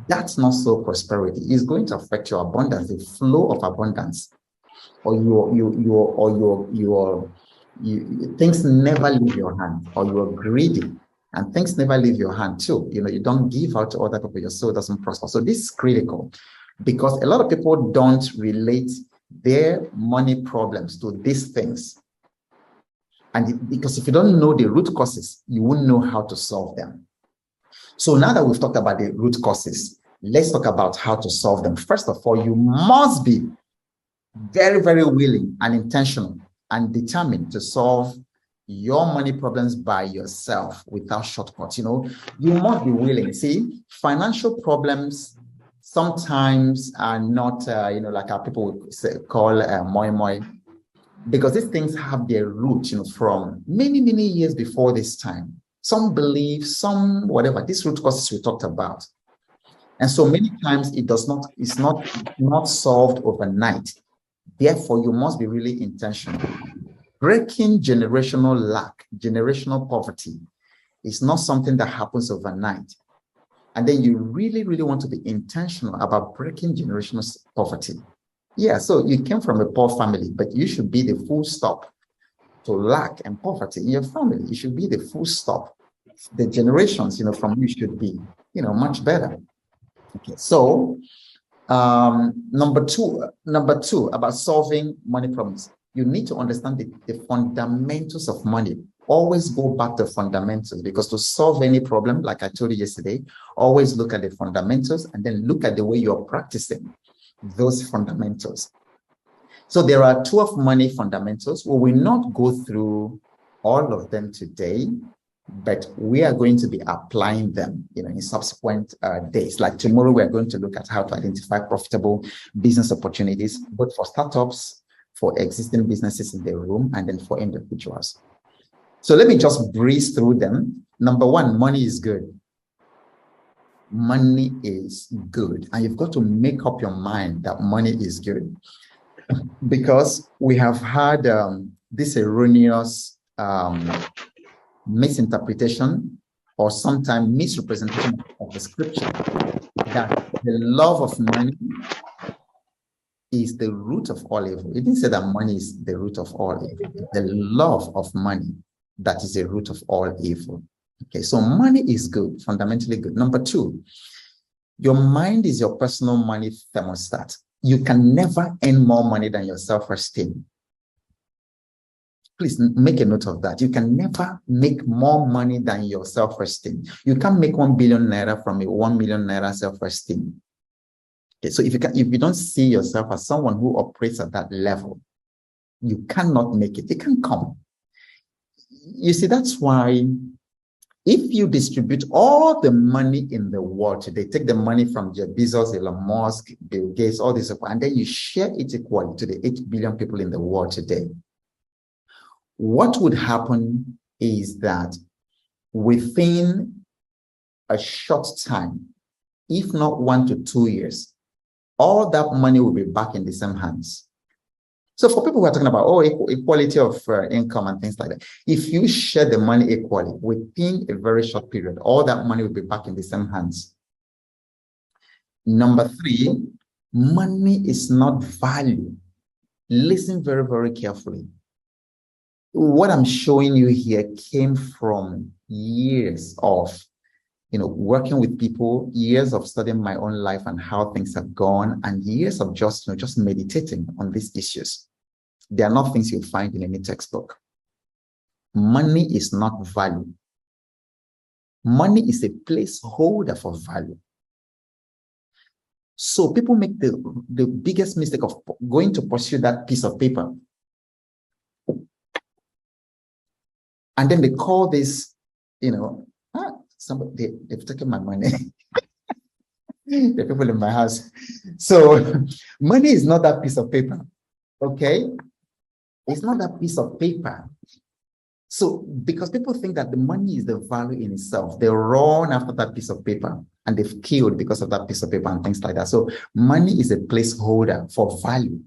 That's not so prosperity. It's going to affect your abundance, the flow of abundance. Or things never leave your hand, or you are greedy and things never leave your hand too. You know, you don't give out to other people, your soul doesn't prosper. So this is critical because a lot of people don't relate their money problems to these things. And because if you don't know the root causes, you won't know how to solve them. So now that we've talked about the root causes, let's talk about how to solve them. First of all, you must be very, very willing and intentional and determined to solve your money problems by yourself without shortcuts. You know, you must be willing. See, financial problems sometimes are not, you know, like our people would say, call moi moi, because these things have their root, you know, from many, many years before this time. Some believe, some whatever, these root causes we talked about. And so many times it's not solved overnight. Therefore, you must be really intentional. Breaking generational lack, generational poverty is not something that happens overnight. And then you really, really want to be intentional about breaking generational poverty. Yeah, so you came from a poor family, but you should be the full stop to lack and poverty in your family. You should be the full stop. The generations, you know, from you should be, you know, much better. Okay, so number two about solving money problems. You need to understand the fundamentals of money. Always go back to fundamentals, because to solve any problem, like I told you yesterday, always look at the fundamentals and then look at the way you're practicing those fundamentals. So there are 12 money fundamentals. We will not go through all of them today, but we are going to be applying them, in subsequent days. Like tomorrow, we are going to look at how to identify profitable business opportunities, both for startups, for existing businesses in the room, and then for individuals. So let me just breeze through them. Number one, money is good. Money is good. And you've got to make up your mind that money is good. Because we have had this erroneous misinterpretation or sometimes misrepresentation of the scripture that the love of money is the root of all evil. It didn't say that money is the root of all evil. The love of money, that is the root of all evil. Okay, so money is good, fundamentally good. Number two, your mind is your personal money thermostat. You can never earn more money than your self-esteem. Please make a note of that. You can never make more money than your self-esteem. You can't make 1 billion naira from a 1 million naira self-esteem. Okay, so if you don't see yourself as someone who operates at that level, you cannot make it. It can come. You see, that's why if you distribute all the money in the world today, take the money from Jeff Bezos, Elon Musk, Bill Gates, all this, and then you share it equally to the 8 billion people in the world today, what would happen is that within a short time, if not 1 to 2 years, all that money will be back in the same hands. So for people who are talking about, equality of income and things like that, if you share the money equally, within a very short period, all that money will be back in the same hands. Number three, money is not value. Listen very, very carefully. What I'm showing you here came from years of working with people, years of studying my own life and how things have gone, and years of just meditating on these issues. They are not things you'll find in any textbook. Money is not value. Money is a placeholder for value. So people make the biggest mistake of going to pursue that piece of paper. And then they call this, they've taken my money. The people in my house. So money is not that piece of paper, okay? It's not that piece of paper. So because people think that the money is the value in itself, they run after that piece of paper and they've killed because of that piece of paper and things like that. So money is a placeholder for value.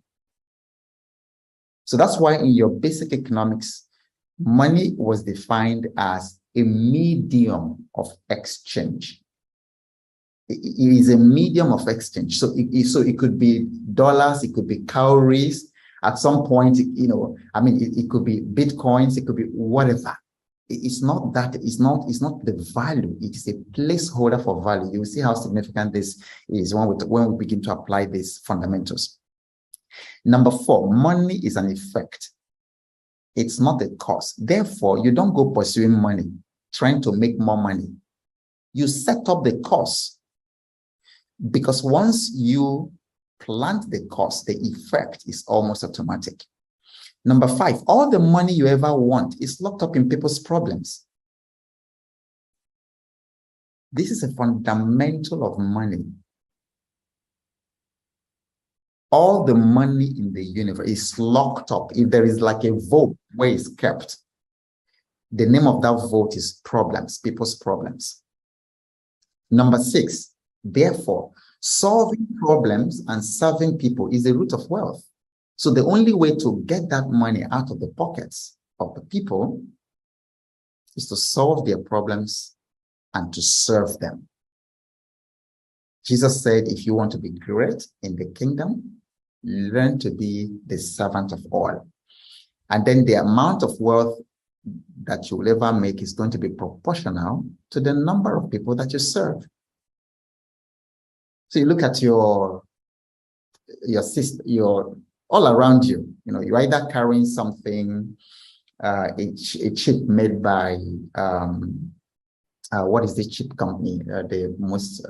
So that's why in your basic economics, money was defined as a medium of exchange. It is a medium of exchange. So it could be dollars, it could be cowries. At some point, it could be bitcoins, it could be whatever. It's not the value. It is a placeholder for value. You will see how significant this is when we begin to apply these fundamentals. Number four, money is an effect. It's not a cause. Therefore, you don't go pursuing money, trying to make more money. You set up the cause. Because once you plant the cause, the effect is almost automatic. Number five, all the money you ever want is locked up in people's problems. This is a fundamental of money. All the money in the universe is locked up. If there is like a vault where it's kept, the name of that vault is problems, people's problems. Number six, therefore, solving problems and serving people is the root of wealth. So the only way to get that money out of the pockets of the people is to solve their problems and to serve them. Jesus said, if you want to be great in the kingdom, learn to be the servant of all. And then the amount of wealth that you will ever make is going to be proportional to the number of people that you serve. So you look at your sister, all around you, you're either carrying something, a chip made by, what is the chip company, the most,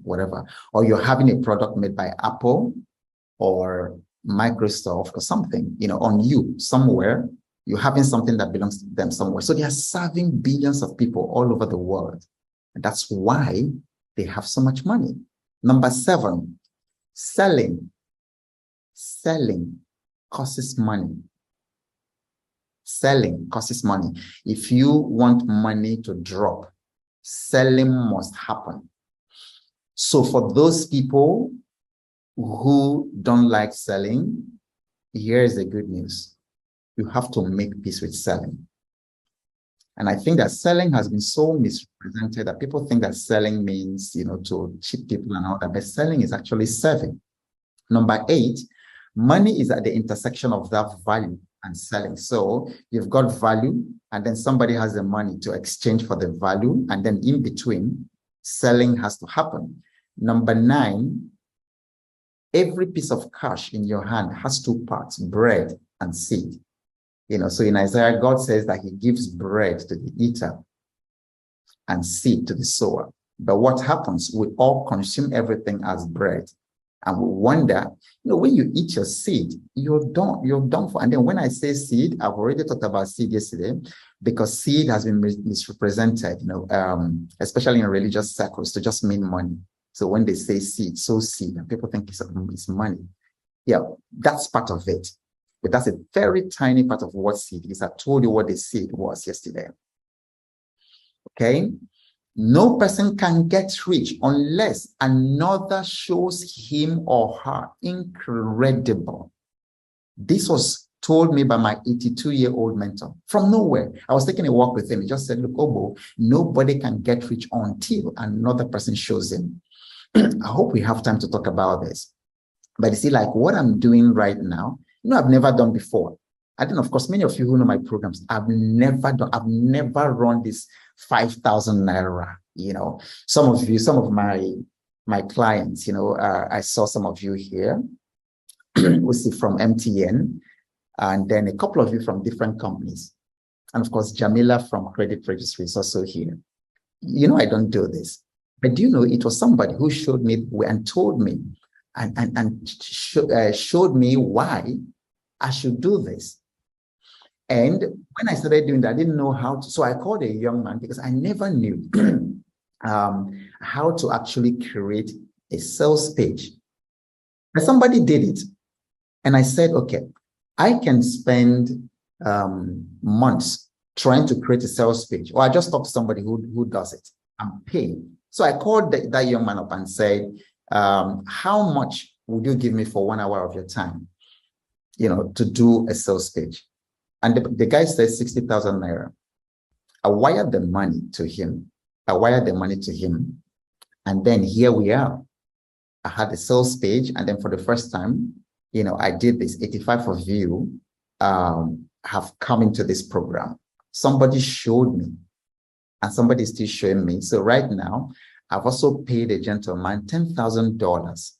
whatever, or you're having a product made by Apple or Microsoft or something, on you somewhere, You're having something that belongs to them somewhere. So they are serving billions of people all over the world. And that's why they have so much money. Number 7, selling. Selling costs money. Selling costs money. If you want money to drop, selling must happen. So for those people who don't like selling, here's the good news. You have to make peace with selling. And I think that selling has been so misrepresented that people think that selling means, to cheat people and all that, but selling is actually serving. Number 8, money is at the intersection of that value and selling. So you've got value, and then somebody has the money to exchange for the value, and then in between, selling has to happen. Number 9, every piece of cash in your hand has 2 parts, bread and seed. So in Isaiah, God says that he gives bread to the eater and seed to the sower. But what happens? We all consume everything as bread. And we wonder, when you eat your seed, you're done for. And then when I say seed, I've already talked about seed yesterday, because seed has been misrepresented, especially in religious circles, to just mean money. So when they say seed, sow seed, and people think it's money. Yeah, that's part of it. But that's a very tiny part of what seed is. I told you what the seed was yesterday. Okay? No person can get rich unless another shows him or her incredible. This was told me by my 82-year-old mentor from nowhere. I was taking a walk with him. He just said, look, Obo, nobody can get rich until another person shows him. I hope we have time to talk about this. But you see, like what I'm doing right now, I've never done before. I think, of course, many of you who know my programs, I've never run this 5,000 naira, Some of my clients, I saw some of you here, we see from MTN, and then a couple of you from different companies. And of course, Jamila from Credit Registry is also here. I don't do this. But do you know, it was somebody who showed me and told me and showed me why I should do this. And when I started doing that, I didn't know how to. So I called a young man because I never knew how to actually create a sales page. But somebody did it. And I said, okay, I can spend months trying to create a sales page, or I just talk to somebody who does it. I'm paid. So I called that young man up and said, how much would you give me for 1 hour of your time, to do a sales page? And the guy said 60,000 naira. I wired the money to him. And then here we are. I had a sales page. And then for the first time, I did this. 85 of you have come into this program. Somebody showed me, and somebody is still showing me. So right now, I've also paid a gentleman $10,000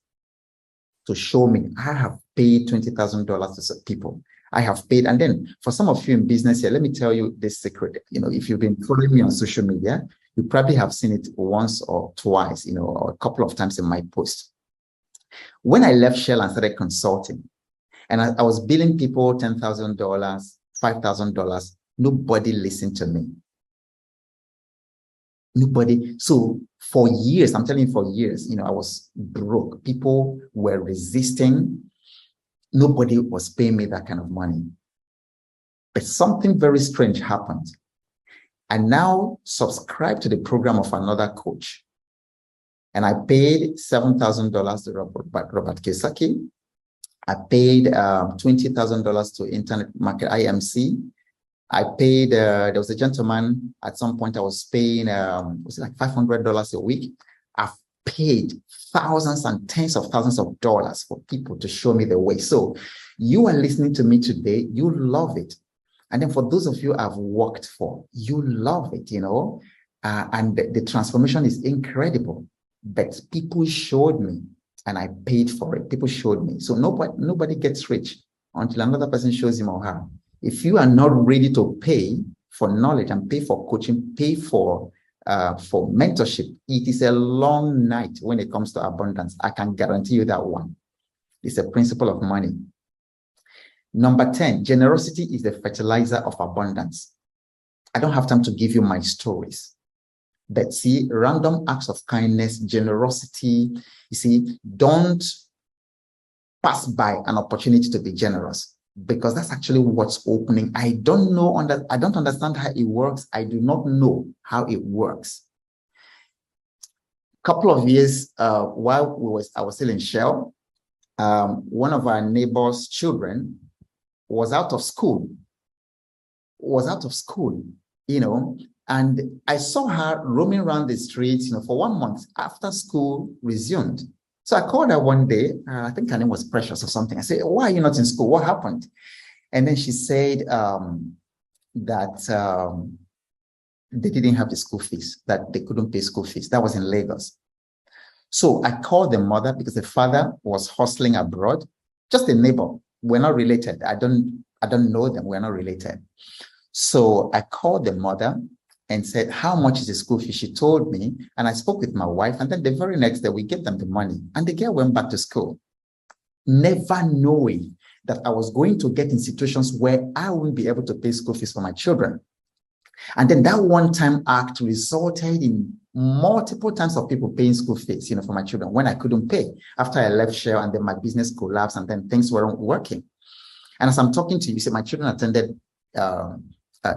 to show me. I have paid $20,000 to some people. I have paid. And then for some of you in business here, let me tell you this secret. If you've been following me on social media, you probably have seen it once or twice, or a couple of times in my post. When I left Shell and started consulting, and I was billing people $10,000, $5,000, nobody listened to me. Nobody. So for years, I'm telling you, for years, I was broke. People were resisting. Nobody was paying me that kind of money. But something very strange happened. I now subscribe to the program of another coach. And I paid $7,000 to Robert Kiyosaki. I paid $20,000 to Internet Market IMC. I paid, there was a gentleman at some point I was paying, was it like $500 a week? I've paid thousands and tens of thousands of dollars for people to show me the way. So you are listening to me today, you love it. And then for those of you I've worked for, you love it, and the transformation is incredible. But people showed me and I paid for it. People showed me. So nobody gets rich until another person shows him or her. If you are not ready to pay for knowledge and pay for coaching, pay for mentorship, it is a long night when it comes to abundance. I can guarantee you that one. It's a principle of money. Number 10, generosity is the fertilizer of abundance. I don't have time to give you my stories. But see, random acts of kindness, generosity, you see, don't pass by an opportunity to be generous, because that's actually what's opening. I don't understand how it works. I do not know how it works. Couple of years while I was still in Shell, one of our neighbors' children was out of school, you know, and I saw her roaming around the streets, you know, for 1 month after school resumed. So I called her one day. I think her name was Precious or something. I said, "Why are you not in school? What happened?" And then she said that they didn't have the school fees, that they couldn't pay school fees. That was in Lagos. So I called the mother because the father was hustling abroad, just a neighbor. We're not related. I don't know them. We're not related. So I called the mother and said, "How much is the school fee?" She told me, and I spoke with my wife. And then the very next day, we gave them the money. And the girl went back to school, never knowing that I was going to get in situations where I wouldn't be able to pay school fees for my children. And then that one-time act resulted in multiple times of people paying school fees, you know, for my children when I couldn't pay after I left Shell, and then my business collapsed, and then things weren't working. And as I'm talking to you, see, my children attended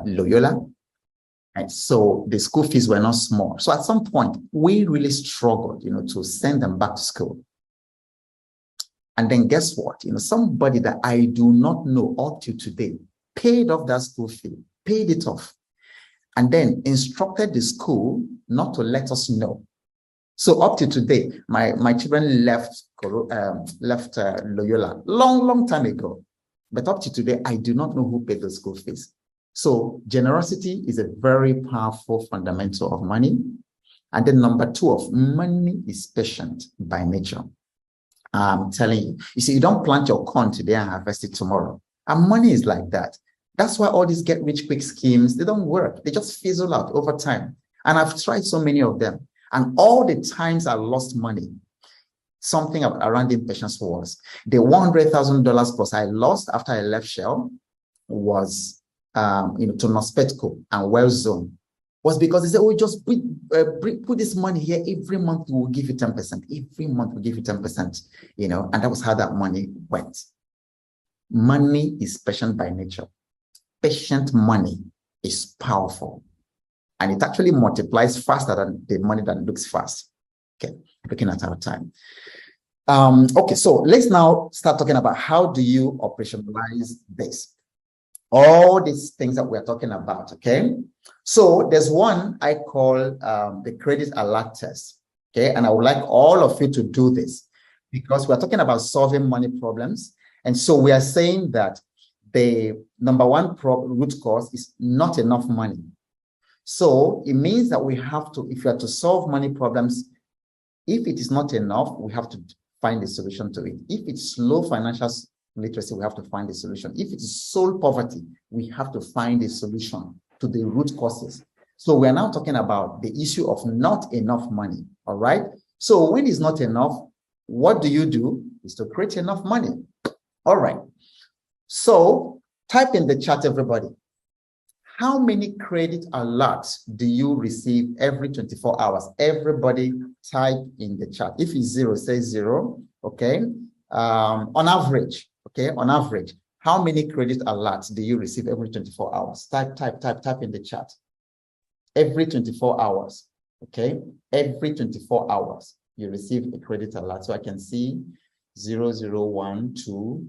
Loyola, and so the school fees were not small. So at some point, we really struggled, you know, to send them back to school. And then guess what? You know, somebody that I do not know up to today paid off that school fee, paid it off, and then instructed the school not to let us know. So up to today, my children left Loyola long time ago. But up to today, I do not know who paid the school fees. So generosity is a very powerful fundamental of money. And then number 2 of money is patient by nature. I'm telling you, you see, you don't plant your corn today and harvest it tomorrow. And money is like that. That's why all these get rich quick schemes, they don't work. They just fizzle out over time. And I've tried so many of them. And all the times I lost money, something around impatience was the $100,000 plus I lost after I left Shell was, you know, to Nospetco and Wells Zone, was because they said, "Oh, just put this money here. Every month we will give you 10%. Every month we'll give you 10%, you know," and that was how that money went. Money is patient by nature. Patient money is powerful, and it actually multiplies faster than the money that looks fast. Okay, looking at our time. Okay, so let's now start talking about how do you operationalize this. All these things that we're talking about, okay? So there's one I call the credit alert test, okay? And I would like all of you to do this because we're talking about solving money problems. And so we are saying that the number 1 root cause is not enough money. So it means that we have to, if we are to solve money problems, if it is not enough, we have to find a solution to it. If it's low financial literacy, we have to find a solution. If it's sole poverty, we have to find a solution to the root causes. So we're now talking about the issue of not enough money, all right? So when it's not enough, what do? Is to create enough money. All right. So type in the chat, everybody. How many credit alerts do you receive every 24 hours? Everybody type in the chat. If it's 0, say 0, okay? On average, okay, on average, how many credit alerts do you receive every 24 hours? Type in the chat. Every 24 hours, okay? Every 24 hours, you receive a credit alert. So I can see 0, 0, 1, 2,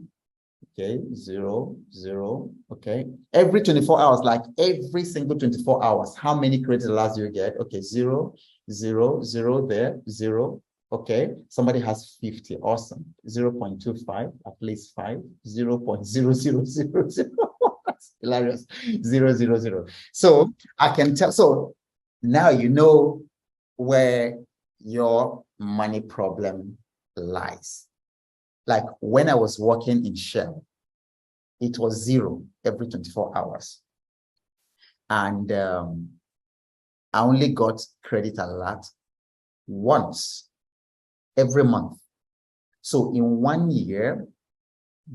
okay, 0, 0, okay. Every 24 hours, like every single 24 hours, how many credit alerts do you get? Okay, 0, 0, 0 there, 0. Okay, somebody has 50. Awesome. 0.25, at least 5. 0.0000. That's hilarious. 000. So I can tell. So now you know where your money problem lies. Like when I was working in Shell, it was 0 every 24 hours. And I only got credit alert once every month. So in 1 year,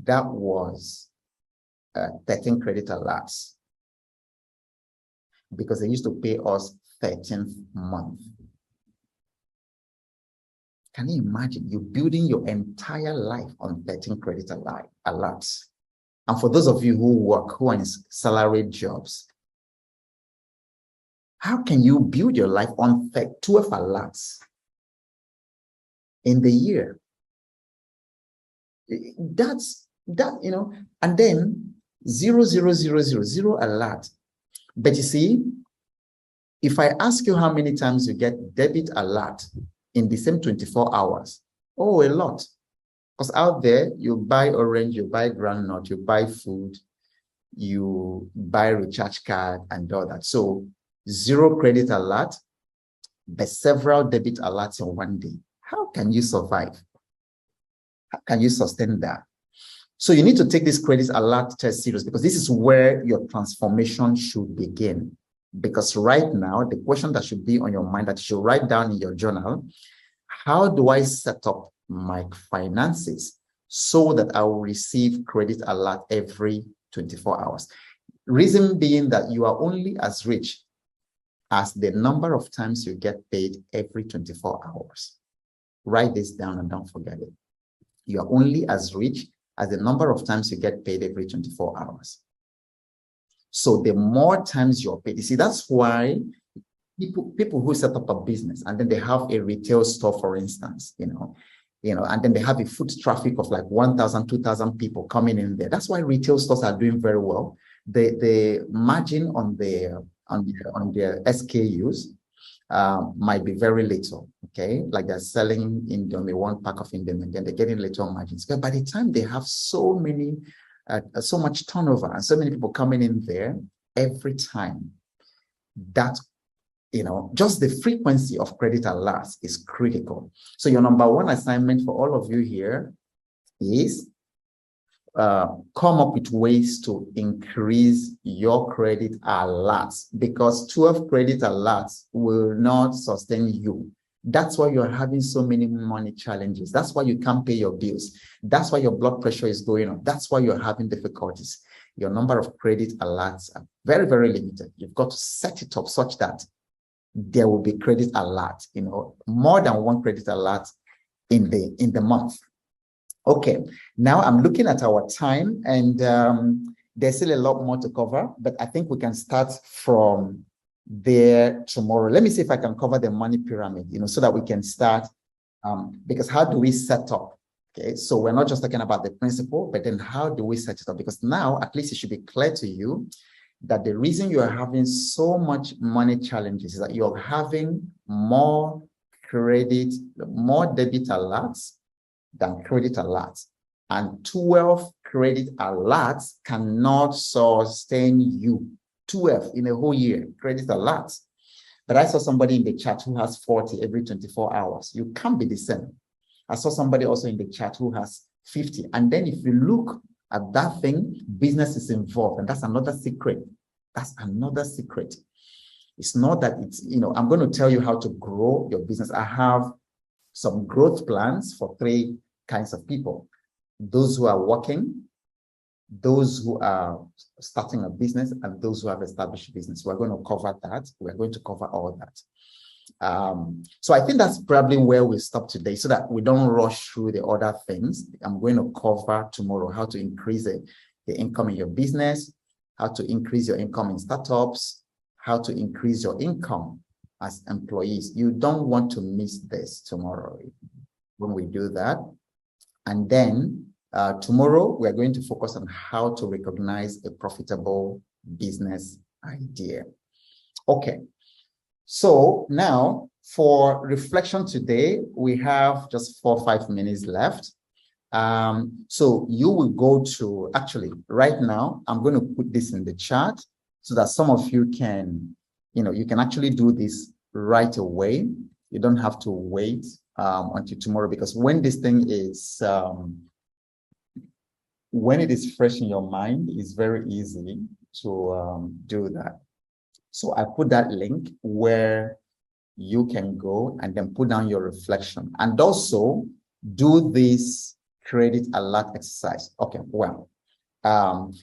that was 13 credit alerts because they used to pay us 13th month. Can you imagine you building your entire life on 13 credit alerts? And for those of you who are in salaried jobs, how can you build your life on 12 alerts in the year? That's that, and then 0 alert. But you see, if I ask you how many times you get debit alert in the same 24 hours, oh, a lot. Because out there, you buy orange, you buy groundnut, you buy food, you buy recharge card and all that. So 0 credit alert, but several debit alerts in one day. How can you survive? How can you sustain that? So you need to take this credit alert test serious because this is where your transformation should begin. Because right now, the question that should be on your mind that you should write down in your journal, how do I set up my finances so that I will receive credit alert every 24 hours? Reason being that you are only as rich as the number of times you get paid every 24 hours. Write this down and don't forget it. You are only as rich as the number of times you get paid every 24 hours. So the more times you're paid, you see, that's why people who set up a business and then they have a retail store, for instance, and then they have a foot traffic of like 1,000, 2,000 people coming in there. That's why retail stores are doing very well. The margin on their SKUs might be very little, okay? Like they're selling Indomie, 1 pack of Indomie, and then they're getting little margins. But by the time they have so much turnover and so many people coming in there every time, that, just the frequency of credit alerts is critical. So your number one assignment for all of you here is come up with ways to increase your credit alerts, because 12 credit alerts will not sustain you. That's why you're having so many money challenges. That's why you can't pay your bills. That's why your blood pressure is going up. That's why you're having difficulties. Your number of credit alerts are very, very limited. You've got to set it up such that there will be credit alert, more than 1 credit alert in the month. Okay, now I'm looking at our time, and there's still a lot more to cover, but I think we can start from there tomorrow. Let me see if I can cover the money pyramid, so that we can start, because how do we set up? Okay, so we're not just talking about the principle, but then how do we set it up? Because now at least it should be clear to you that the reason you are having so much money challenges is that you're having more debit alerts than credit alerts. And 12 credit alerts cannot sustain you. 12 in a whole year, credit alerts. But I saw somebody in the chat who has 40 every 24 hours. You can't be the same. I saw somebody also in the chat who has 50. And then if you look at that thing, business is involved. And that's another secret. That's another secret. It's not that it's, I'm going to tell you how to grow your business. I have some growth plans for 3 kinds of people: those who are working, those who are starting a business, and those who have established business. We're going to cover that. We're going to cover all that. So I think that's probably where we stop today, so that we don't rush through the other things. I'm going to cover tomorrow how to increase the income in your business, how to increase your income in startups, how to increase your income as employees. You don't want to miss this tomorrow when we do that. And then tomorrow, we're going to focus on how to recognize a profitable business idea. Okay, so now for reflection today, we have just 4 or 5 minutes left. So you will go to, actually, right now, I'm going to put this in the chat so that some of you can, you can actually do this right away. You don't have to wait until tomorrow, because when this thing is, when it is fresh in your mind, it's very easy to do that. So I put that link where you can go and then put down your reflection, and also do this credit alert exercise. Okay, well,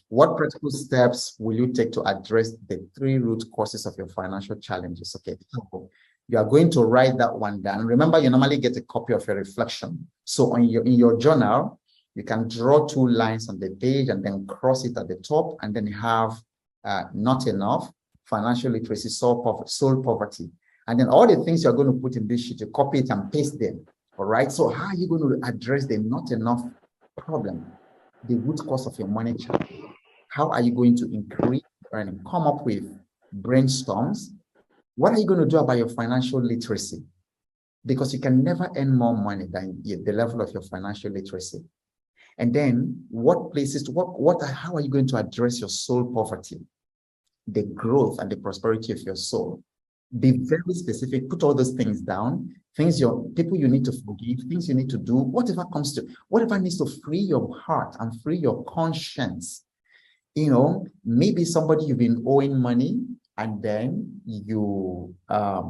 What practical steps will you take to address the 3 root causes of your financial challenges? Okay, so you are going to write that one down. Remember, you normally get a copy of your reflection. So in your journal, you can draw 2 lines on the page and then cross it at the top, and then have not enough, financial literacy, soul poverty. And then all the things you're going to put in this sheet, you copy it and paste them. All right. So how are you going to address the not enough problem, the root cause of your money challenge? How are you going to increase earning? Come up with brainstorms. What are you going to do about your financial literacy? Because you can never earn more money than the level of your financial literacy. And then how are you going to address your soul poverty, the growth and the prosperity of your soul? Be very specific, put all those things down, people you need to forgive, things you need to do, whatever needs to free your heart and free your conscience. Maybe somebody you've been owing money, and then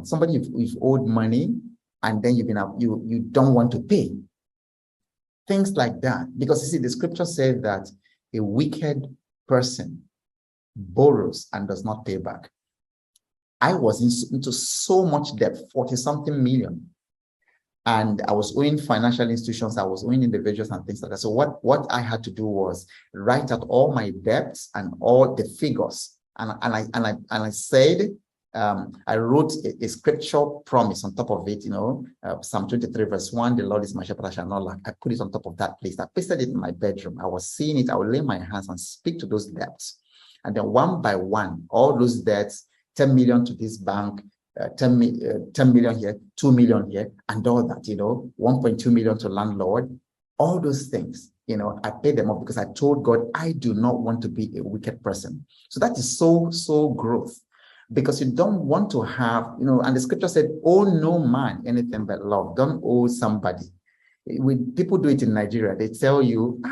somebody you've owed money, and then you don't want to pay. Things like that. Because you see, the scripture says that a wicked person borrows and does not pay back. I was into so much debt, 40-something million. And I was owing financial institutions, I was owing individuals and things like that. So what I had to do was write out all my debts and all the figures. And I said, I wrote a scripture promise on top of it, Psalm 23 verse 1, the Lord is my shepherd, I shall not lack. I put it on top of that place. I pasted it in my bedroom. I was seeing it. I would lay my hands and speak to those debts. And then one by one, all those debts, 10 million to this bank, 10 million here, 2 million here, and all that, 1.2 million to landlord, all those things, I paid them off because I told God, I do not want to be a wicked person. So that is so growth, because you don't want to have, and the scripture said, owe no man anything but love. Don't owe somebody. When people do it in Nigeria, they tell you,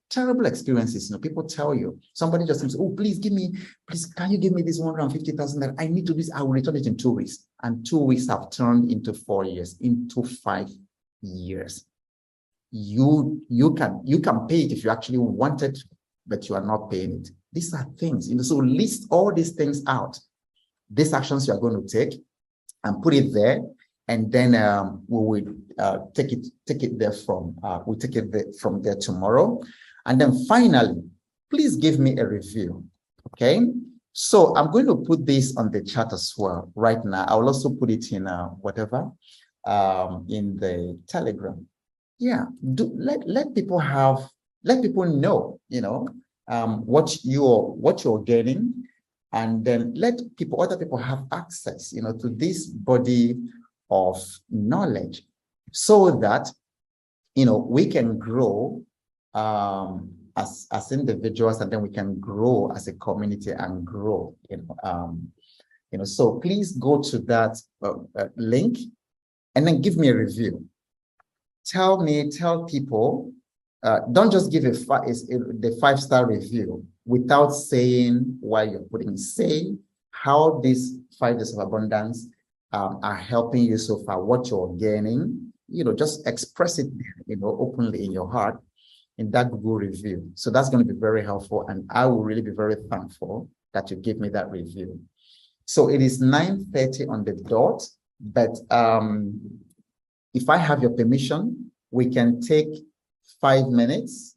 terrible experiences. People tell you, somebody just says, oh, please, can you give me this 150,000 that I need to do this? I will return it in 2 weeks. And 2 weeks have turned into 4 years, into 5 years. You can pay it if you actually want it, but you are not paying it. These are things, so list all these things out, these actions you are going to take, and put it there. And then we will take it there from there tomorrow. And then finally, please give me a review. Okay. So I'm going to put this on the chat as well right now. I will also put it in in the Telegram. Yeah. Let people know, what you're getting, and then let other people have access, to this body of knowledge, so that we can grow as individuals, and then we can grow as a community and grow. So please go to that link and then give me a review. Tell people. Don't just give the 5-star review without saying why you're putting it. Say how these 5 days of abundance are helping you so far, what you're gaining, just express it, openly in your heart in that Google review. So that's going to be very helpful. And I will really be very thankful that you give me that review. So it is 9:30 on the dot, but if I have your permission, we can take 5 minutes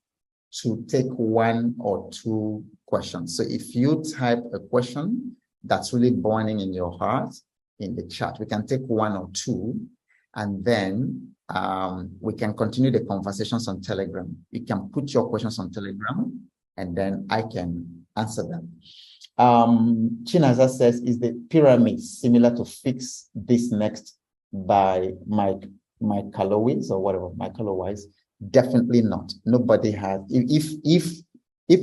to take 1 or 2 questions. So if you type a question that's really burning in your heart in the chat, we can take 1 or 2, and then we can continue the conversations on Telegram. You can put your questions on Telegram, and then I can answer them. Chinaza says, is the pyramid similar to Fix This Next by Mike Calloway's or whatever, Mike Calloway's? Definitely not. Nobody has. If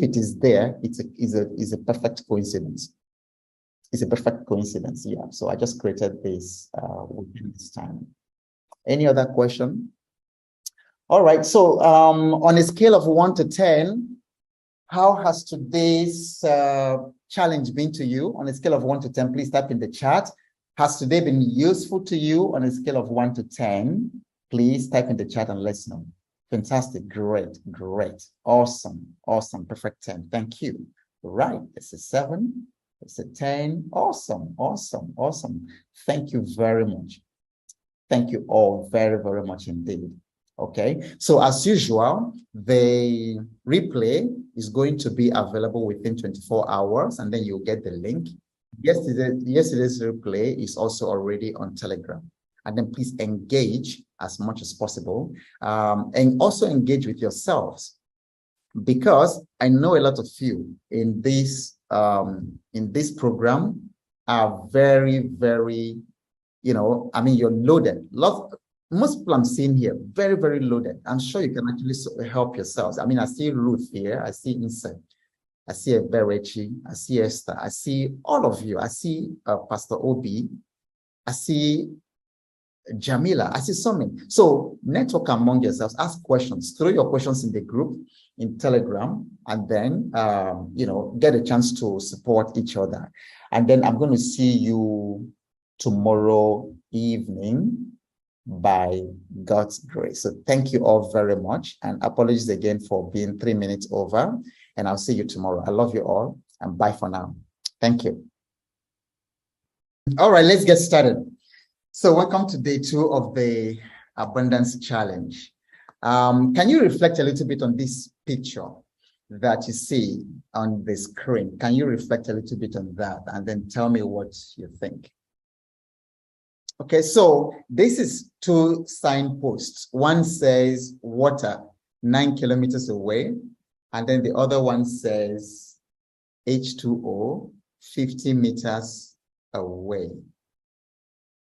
it is there, it's a perfect coincidence. It's a perfect coincidence. Yeah. So I just created this within this time. Any other question? All right. So on a scale of 1 to 10, how has today's challenge been to you? On a scale of 1 to 10, please type in the chat. Has today been useful to you? On a scale of 1 to 10, please type in the chat and let us know. Fantastic. Great. Awesome. Perfect 10. Thank you. Right. It's a 7. It's a 10. Awesome. Thank you very much. Thank you all very, very much indeed. Okay. So as usual, the replay is going to be available within 24 hours, and then you'll get the link. Yesterday's replay is also already on Telegram. And then please engage as much as possible, and also engage with yourselves, because I know a lot of you in this program are very, very, you're loaded. Most people I'm seeing here, very, very loaded. I'm sure you can actually help yourselves. I see Ruth here. I see Inse. I see Berechi. I see Esther. I see all of you. I see Pastor Obi. I see Jamila. I see so many. So network among yourselves. Ask questions. Throw your questions in the group in Telegram, and then get a chance to support each other. And then I'm going to see you tomorrow evening by God's grace. So thank you all very much, and apologies again for being 3 minutes over, and I'll see you tomorrow. I love you all, and bye for now. Thank you. All right, let's get started. So welcome to day 2 of the Abundance Challenge. Can you reflect a little bit on this picture that you see on the screen? Can you reflect a little bit on that, and then tell me what you think? Okay, so this is 2 signposts. One says water 9 kilometers away, and then the other one says H2O 50 meters away.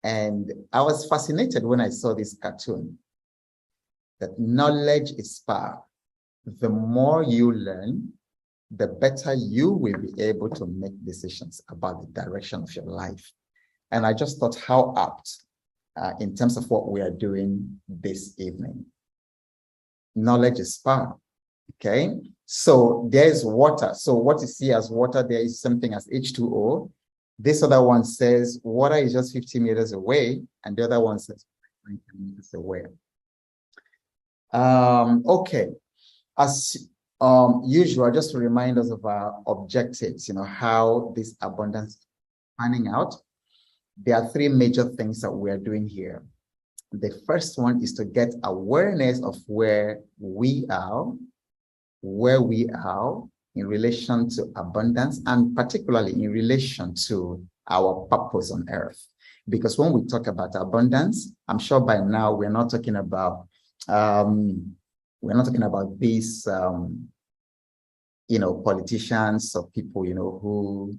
And I was fascinated when I saw this cartoon, that knowledge is power. The more you learn, the better you will be able to make decisions about the direction of your life. And I just thought how apt in terms of what we are doing this evening. Knowledge is power. Okay, so there's water. So what you see as water, there is something as H2O. This other one says water is just 50 meters away, and the other one says 20 meters away. Okay, as usual, just to remind us of our objectives, how this abundance is panning out. There are 3 major things that we are doing here. The first one is to get awareness of where we are in relation to abundance, and particularly in relation to our purpose on earth. Because when we talk about abundance, I'm sure by now we're not talking about these politicians or people who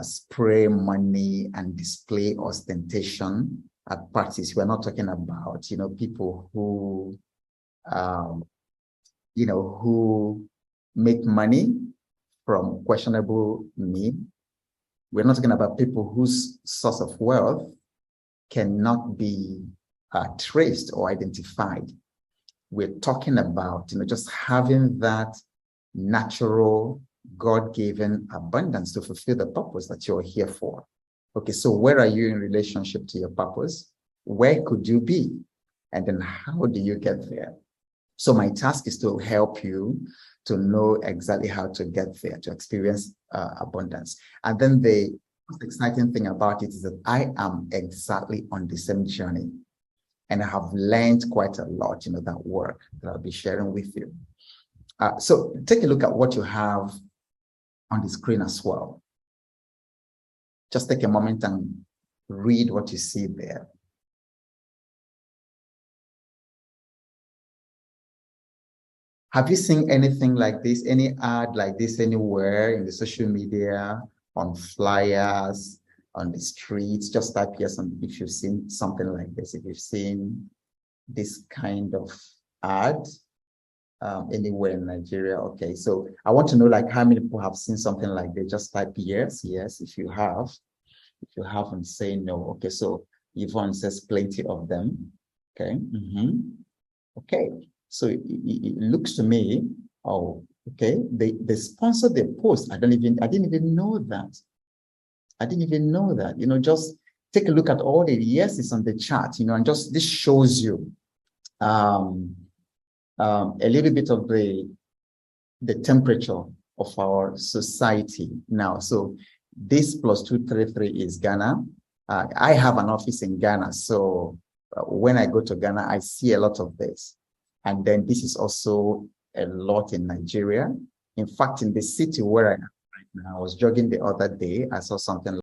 spray money and display ostentation at parties. We're not talking about people who who make money from questionable means. We're not talking about people whose source of wealth cannot be traced or identified. We're talking about just having that natural, God-given abundance to fulfill the purpose that you're here for. Okay, so where are you in relationship to your purpose? Where could you be? And then how do you get there? So my task is to help you to know exactly how to get there, to experience abundance. And then the most exciting thing about it is that I am exactly on the same journey. And I have learned quite a lot, that work that I'll be sharing with you. So take a look at what you have on the screen as well. Just take a moment and read what you see there. Have you seen anything like this, any ad like this anywhere in the social media, on flyers, on the streets? Just type here if you've seen something like this, if you've seen this kind of ad anywhere in Nigeria. Okay, so I want to know how many people have seen something like this. Just type yes, if you have. If you haven't, say no. Okay, so Yvonne says plenty of them. Okay. Okay. So it looks to me, okay, they sponsored the post. I didn't even know that. Just take a look at all the yeses on the chart, and just this shows you a little bit of the temperature of our society now. So this +233 is Ghana. I have an office in Ghana, so when I go to Ghana, I see a lot of this. And then this is also a lot in Nigeria. In fact, in the city where I am right now, I was jogging the other day, I saw something